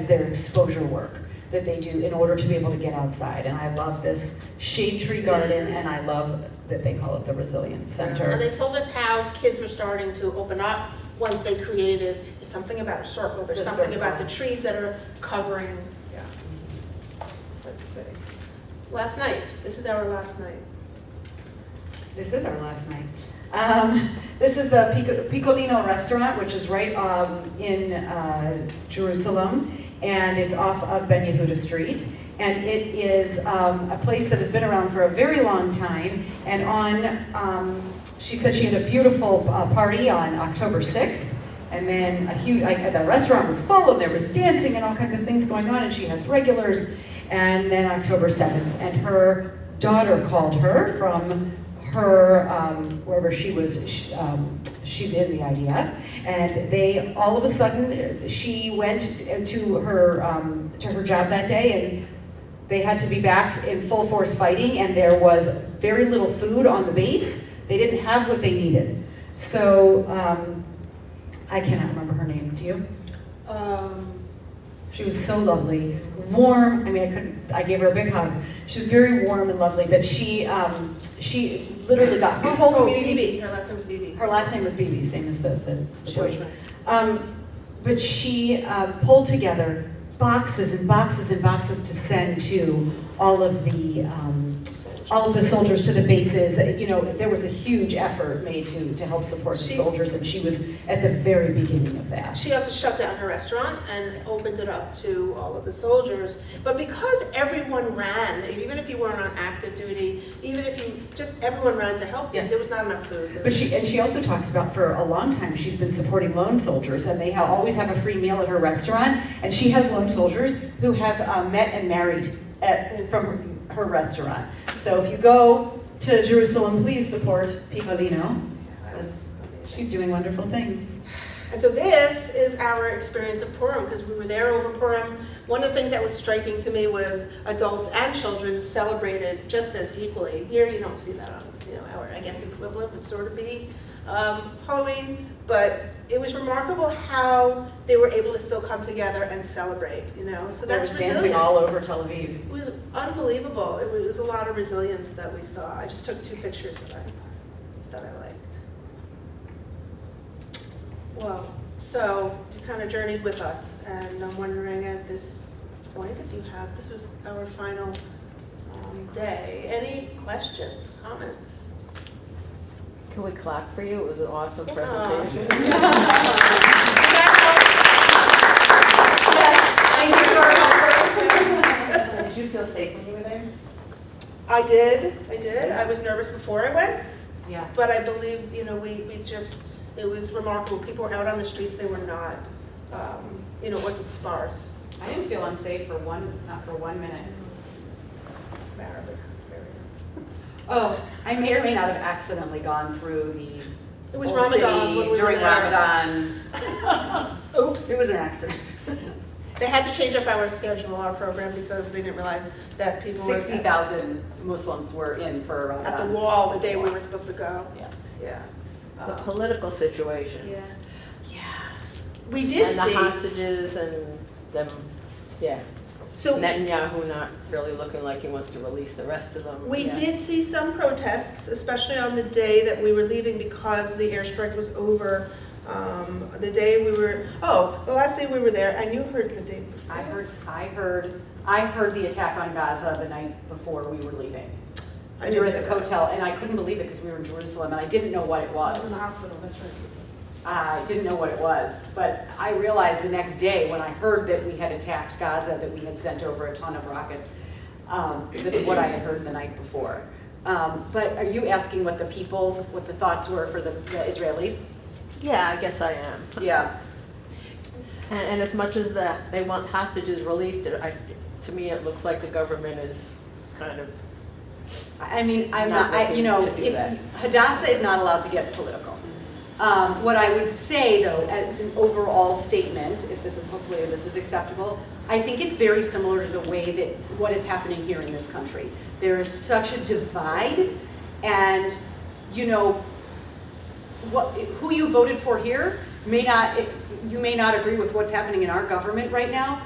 their exposure work that they do in order to be able to get outside. And I love this shade tree garden, and I love that they call it the Resilience Center. And they told us how kids were starting to open up once they created, there's something about a circle, there's something about the trees that are covering. Yeah. Let's see. Last night, this is our last night. This is our last night. This is the Piccolino restaurant, which is right in Jerusalem, and it's off of Ben Yehuda Street. And it is a place that has been around for a very long time. And she said she had a beautiful party on October 6th, and then the restaurant was full, and there was dancing and all kinds of things going on, and she has regulars. And then October 7th, and her daughter called her from her, wherever she was, she's in the IDF, and they, all of a sudden, she went to her job that day, and they had to be back in full force fighting, and there was very little food on the base. They didn't have what they needed. So, I cannot remember her name, do you? She was so lovely, warm. I mean, I gave her a big hug. She was very warm and lovely, but she literally got her whole community. Bibi. Her last name was Bibi. Her last name was Bibi, same as the Jewish. But she pulled together boxes and boxes and boxes to send to all of the soldiers to the bases. You know, there was a huge effort made to help support the soldiers, and she was at the very beginning of that. She also shut down her restaurant and opened it up to all of the soldiers. But because everyone ran, even if you weren't on active duty, even if everyone ran to help them, there was not enough food. But she also talks about, for a long time, she's been supporting lone soldiers, and they always have a free meal at her restaurant, and she has lone soldiers who have met and married from her restaurant. So if you go to Jerusalem, please support Piccolino. She's doing wonderful things. And so this is our experience of Purim, because we were there over Purim. One of the things that was striking to me was adults and children celebrated just as equally. Here you don't see that on, our, I guess, equivalent would sort of be Halloween, but it was remarkable how they were able to still come together and celebrate, So that's resilience. Dancing all over Tel Aviv. It was unbelievable. It was a lot of resilience that we saw. I just took 2 pictures that I liked. Well, so you kind of journeyed with us, and I'm wondering at this point if this was our final day. Any questions, comments? Can we clap for you? It was an awesome presentation. Thank you for our Did you feel safe when you were there? I did. I was nervous before I went, Yeah. but I believe, it was remarkable. People were out on the streets. They were not, it wasn't sparse. I didn't feel unsafe not for 1 minute. Arabic area. Oh, I may or may not have accidentally gone through It was old Ramadan city when we during were there. Ramadan. Oops. It was an accident. They had to change up our schedule, our program, because they didn't realize that people were 60,000 Muslims were in for Ramadan. at the wall the day we were supposed to go. Yeah. The political situation. Yeah. We did And the see. hostages and them, So Netanyahu not really looking like he wants to release the rest of them. we did see some protests, especially on the day that we were leaving because the airstrike was over The day we were, the last day we were there, and you heard the day before. I heard the attack on Gaza the night before we were leaving. I We were didn't at the hear that. hotel, and I couldn't believe it because we were in Jerusalem, and I didn't know what it I was in was. the hospital, that's right. I didn't know what it was, but I realized the next day when I heard that we had attacked Gaza, that we had sent over a ton of rockets, what I had heard the night before. But are you asking what the thoughts were for the Israelis? Yeah, I guess I am. Yeah. And as much as that they want hostages released, to me, it looks like the government is kind of, I mean, I'm Not not, looking to do that. Hadassah is not allowed to get political. What I would say, though, as an overall statement, hopefully this is acceptable, I think it's very similar to the way that what is happening here in this country. There is such a divide, and who you voted for here you may not agree with what's happening in our government right now,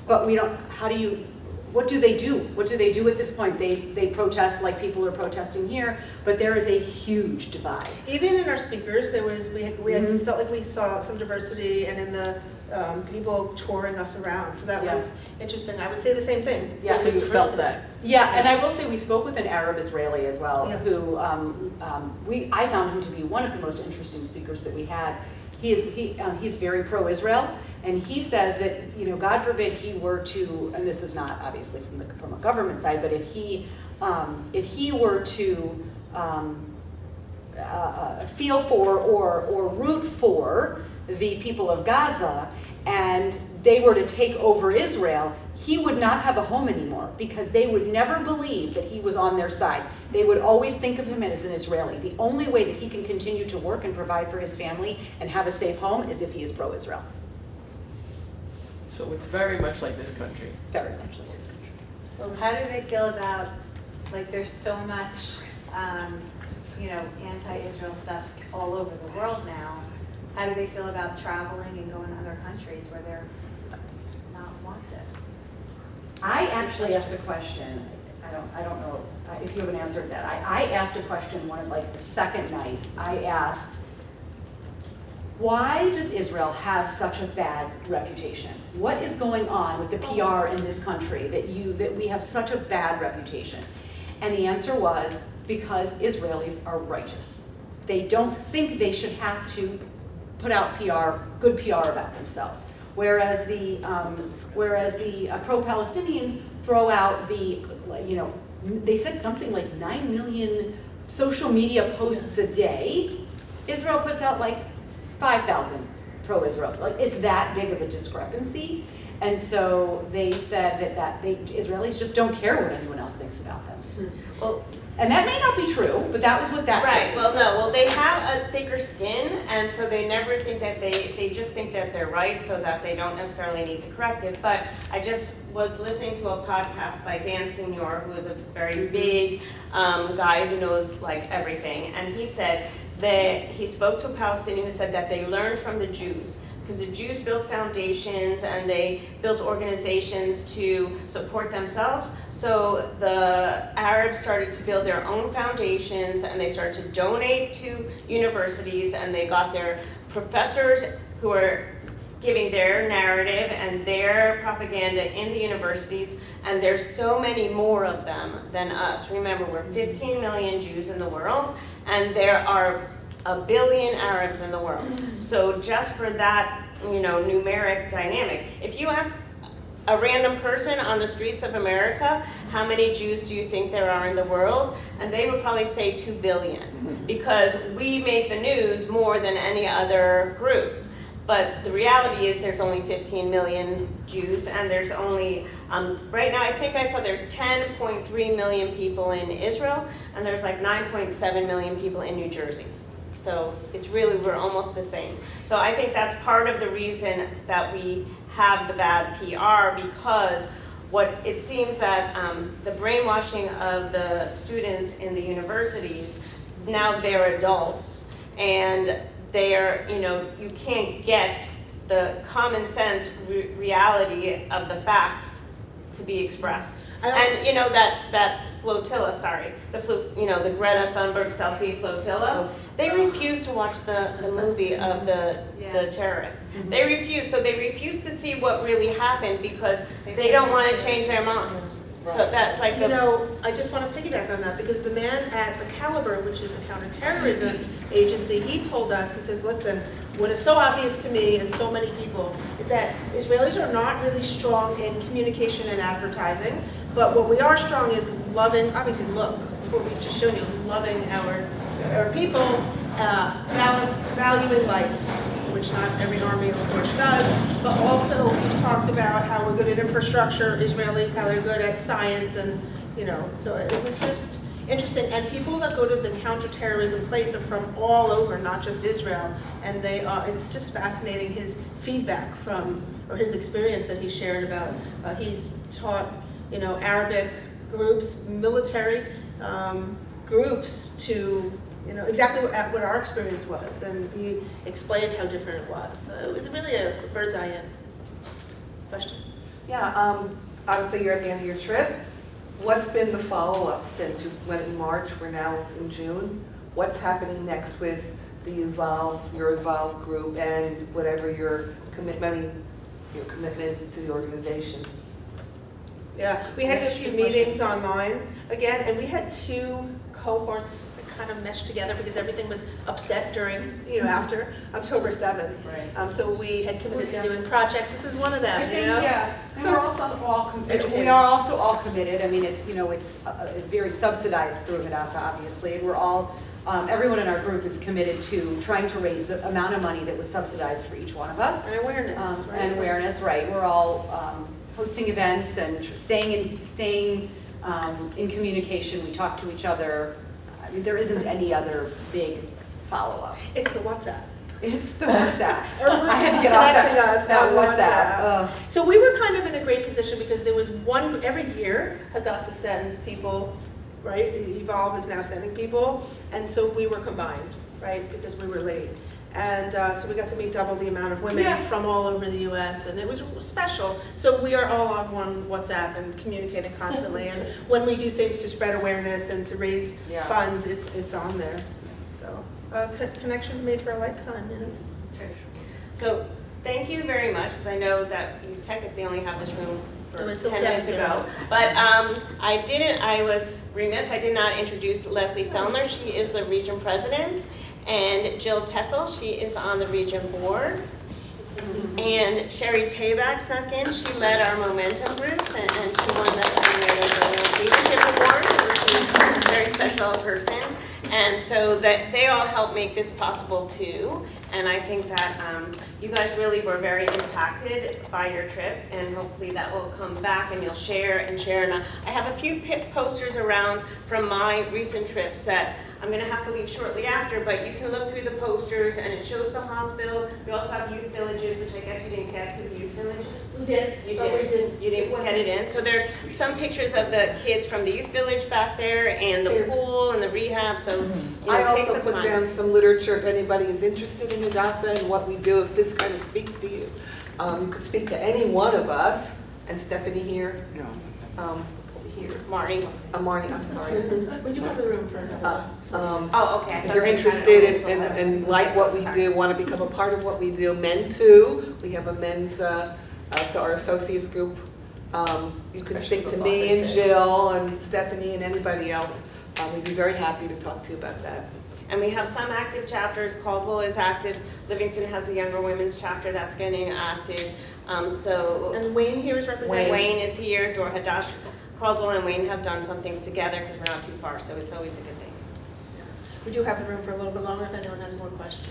but what do they do? What do they do at this point? They protest like people are protesting here, but there is a huge divide. Even in our speakers, we had felt like we saw some diversity, and in the people touring us around. So that was interesting. I would say the same thing. Yeah, There was you felt diversity. that. Yeah, and I will say we spoke with an Arab Israeli as well, Yeah. who I found him to be one of the most interesting speakers that we had. He's very pro-Israel, and he says that God forbid he were to, and this is not obviously from a government side, but if he were to feel for or root for the people of Gaza, and they were to take over Israel, he would not have a home anymore because they would never believe that he was on their side. They would always think of him as an Israeli. The only way that he can continue to work and provide for his family and have a safe home is if he is pro-Israel. So it's very much like this country. Very much like his country. How do they feel about, like, there's so much, anti-Israel stuff all over the world now. How do they feel about traveling and going to other countries where they're not wanted? I actually asked a question. I don't know if you have an answer to that. I asked a question the second night. I asked, why does Israel have such a bad reputation? What is going on with the PR in this country that we have such a bad reputation? And the answer was because Israelis are righteous. They don't think they should have to put out good PR about themselves. Whereas the pro-Palestinians throw out they said something like 9 million social media posts a day. Israel puts out like 5,000 pro-Israel. Like, it's that big of a discrepancy. And so they said that Israelis just don't care what anyone else thinks about them. Well, And that may not be true, but that was what that right, person well, said. no, well, they have a thicker skin, and so they never think that they just think that they're right, so that they don't necessarily need to correct it. But I just was listening to a podcast by Dan Senior, who is a very big guy who knows like everything, and he said that he spoke to a Palestinian who said that they learned from the Jews, because the Jews built foundations and they built organizations to support themselves. So the Arabs started to build their own foundations, and they started to donate to universities, and they got their professors who are giving their narrative and their propaganda in the universities, and there's so many more of them than us. Remember, we're 15 million Jews in the world, and there are 1 billion Arabs in the world. So just for that, numeric dynamic, if you ask a random person on the streets of America, how many Jews do you think there are in the world? And they would probably say 2 billion, because we make the news more than any other group. But the reality is there's only 15 million Jews, and there's only, right now I think I saw there's 10.3 million people in Israel, and there's like 9.7 million people in New Jersey. So it's really, we're almost the same. So I think that's part of the reason that we have the bad PR, because what it seems that the brainwashing of the students in the universities, now they're adults, and they're, you can't get the common sense reality of the facts to be expressed. And that flotilla, the Greta Thunberg selfie flotilla, They refuse to watch the movie of the terrorists. They refuse, so they refuse to see what really happened because they don't want to change their minds. So that's like You know, I just want to piggyback on that because the man at the Caliber, which is the counterterrorism agency, he told us, he says, listen, what is so obvious to me and so many people is that Israelis are not really strong in communication and advertising, but what we are strong is loving, obviously look, what we just shown you, loving our people, valuing life, which not every army, of course, does, but also we talked about how we're good at infrastructure, Israelis, how they're good at science, and, you know, so it was just interesting. And people that go to the counterterrorism place are from all over, not just Israel, and they are, it's just fascinating his feedback from, or his experience that he shared about, he's taught, you know, Arabic groups, military groups to, you know, exactly what our experience was, and he explained how different it was. So it was really a bird's eye in. Question? Yeah, obviously you're at the end of your trip. What's been the follow-up since you went in March? We're now in June. What's happening next with the your Evolve group and whatever your commitment to the organization? Yeah, we had a few meetings online again, and we had 2 cohorts that kind of meshed together because everything was upset during, you know, after October 7th. Right. So we had committed to doing projects. This is one of them, you know? Yeah, and we're also all committed. We are also all committed. I mean, it's, you know, it's a very subsidized through Hadassah, obviously. And we're all, everyone in our group is committed to trying to raise the amount of money that was subsidized for each one of us. And awareness, right? And awareness, right. We're all hosting events and staying in communication. We talk to each other. I mean, there isn't any other big follow-up. It's the WhatsApp. It's the WhatsApp. Everyone's I had to get off connecting us that on WhatsApp. So we were kind of in a great position because there was one, every year Hadassah sends people, right? Evolve is now sending people. And so we were combined, right? Because we were late. And so we got to meet double the amount of women from all over the US, and it was special. So we are all on one WhatsApp and communicating constantly. And when we do things to spread awareness and to raise funds, it's on there. So connections made for a lifetime, you know? So thank you very much, because I know that you technically only have this room for Until 10 minutes 7. ago. But I was remiss, I did not introduce Leslie Fellner. She is the region president. And Jill Teckel, she is on the region board. And Sherry Tabak snuck in. She led our momentum groups, and she won the leadership award. She's a very special person. And so that they all help make this possible too. And I think that you guys really were very impacted by your trip, and hopefully that will come back and you'll share and share. And I have a few posters around from my recent trips that I'm going to have to leave shortly after, but you can look through the posters, and it shows the hospital. We also have youth villages, which I guess you didn't get to the youth villages. We did. You but did. We didn't. You didn't get it in. So there's some pictures of the kids from the youth village back there, and the pool and the rehab. So you know, I take also some put time. down some literature if anybody is interested in Hadassah and what we do, if this kind of speaks to you. You could speak to any one of us, and Stephanie here. No. Here. Marty. Marnie, I'm sorry. We do have the room for Oh, okay. I If thought you're you were interested trying to and like what we do, want to become a part of what we do, men too. We have a men's, so our associates group. You can speak to me and Jill and Stephanie and anybody else. We'd be very happy to talk to you about that. And we have some active chapters. Caldwell is active. Livingston has a younger women's chapter that's getting active. And Wayne here is representing. Wayne is here. Dor Hadash, Caldwell and Wayne have done some things together because we're not too far, so it's always a good thing. We do have the room for a little bit longer if anyone has more questions.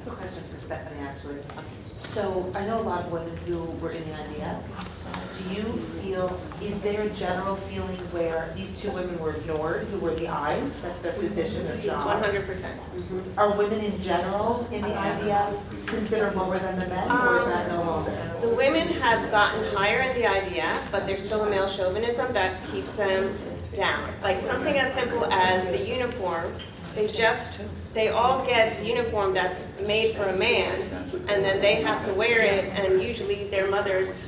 I have a question for Stephanie, actually. So I know a lot of women who were in the IDF. Do you feel, is there a general feeling where these 2 women were ignored, who were the eyes, that's their position or It's job? 100%. Are women in general in the IDF considered lower than the men, or is that no longer? The women have gotten higher in the IDF, but there's still a male chauvinism that keeps them down. Like something as simple as the uniform, they all get uniform that's made for a man, and then they have to wear it, and usually their mothers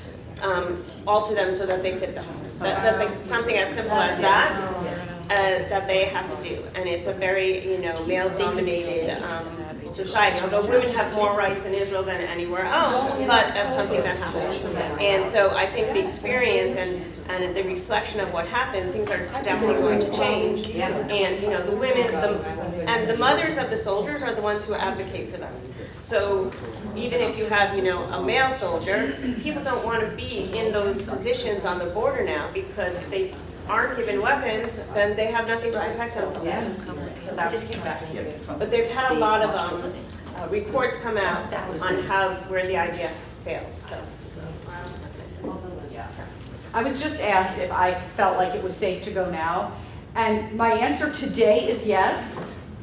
alter them so that they fit them. That's like something as simple as that. that they have to do, and it's a very, male-dominated society. Although women have more rights in Israel than anywhere else, but that's something that happens. And so I think the experience and the reflection of what happened, things are definitely going to change. And the women, and the mothers of the soldiers are the ones who advocate for them. So even if you have, a male soldier, people don't want to be in those positions on the border now, because if they aren't given weapons, then they have nothing to protect themselves. So that just came back. But they've had a lot of reports come out on where the idea failed. So. I was just asked if I felt like it was safe to go now, and my answer today is yes.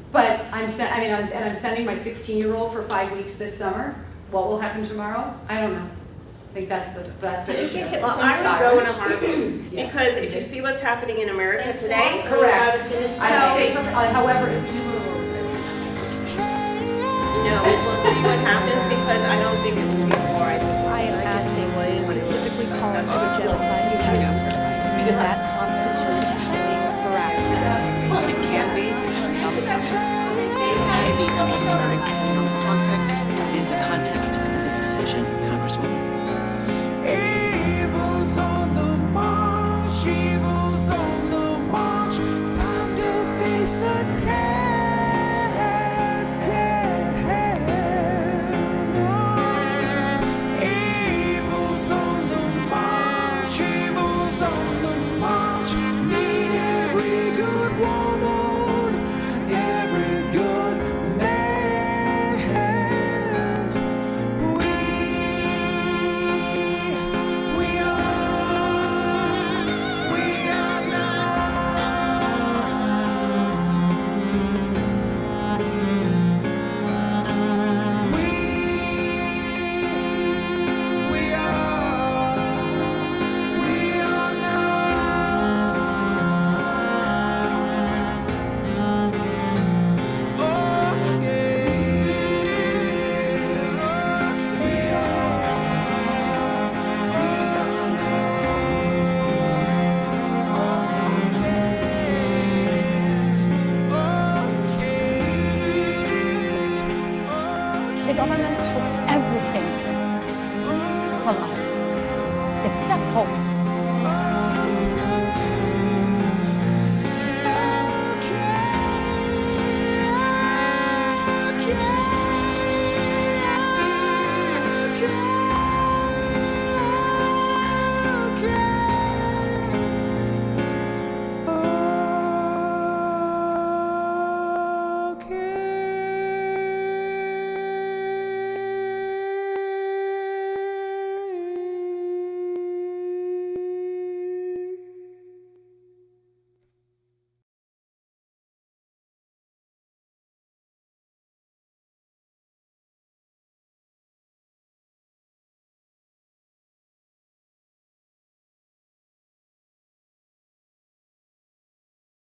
But I'm sending my 16-year-old for 5 weeks this summer. What will happen tomorrow? I don't know. I think that's the issue. Well, I would go in a heartbeat, because if you see what's happening in America today, Correct. I'm safer. However, if you we'll see what happens, because I don't think it will be a war. I am asking was specifically calling for the genocide of Jews, because that constitutes harassment. It can be, depending on the context. It may be unnecessary depending on the context. It is a context-dependent decision, Congresswoman. Evil's on the march, evil's on the march. Time to face the task at hand. Evil's on the march, evil's on the march. Need every good woman, every good man. We are now. We are now. Oh The government took everything from us, except hope.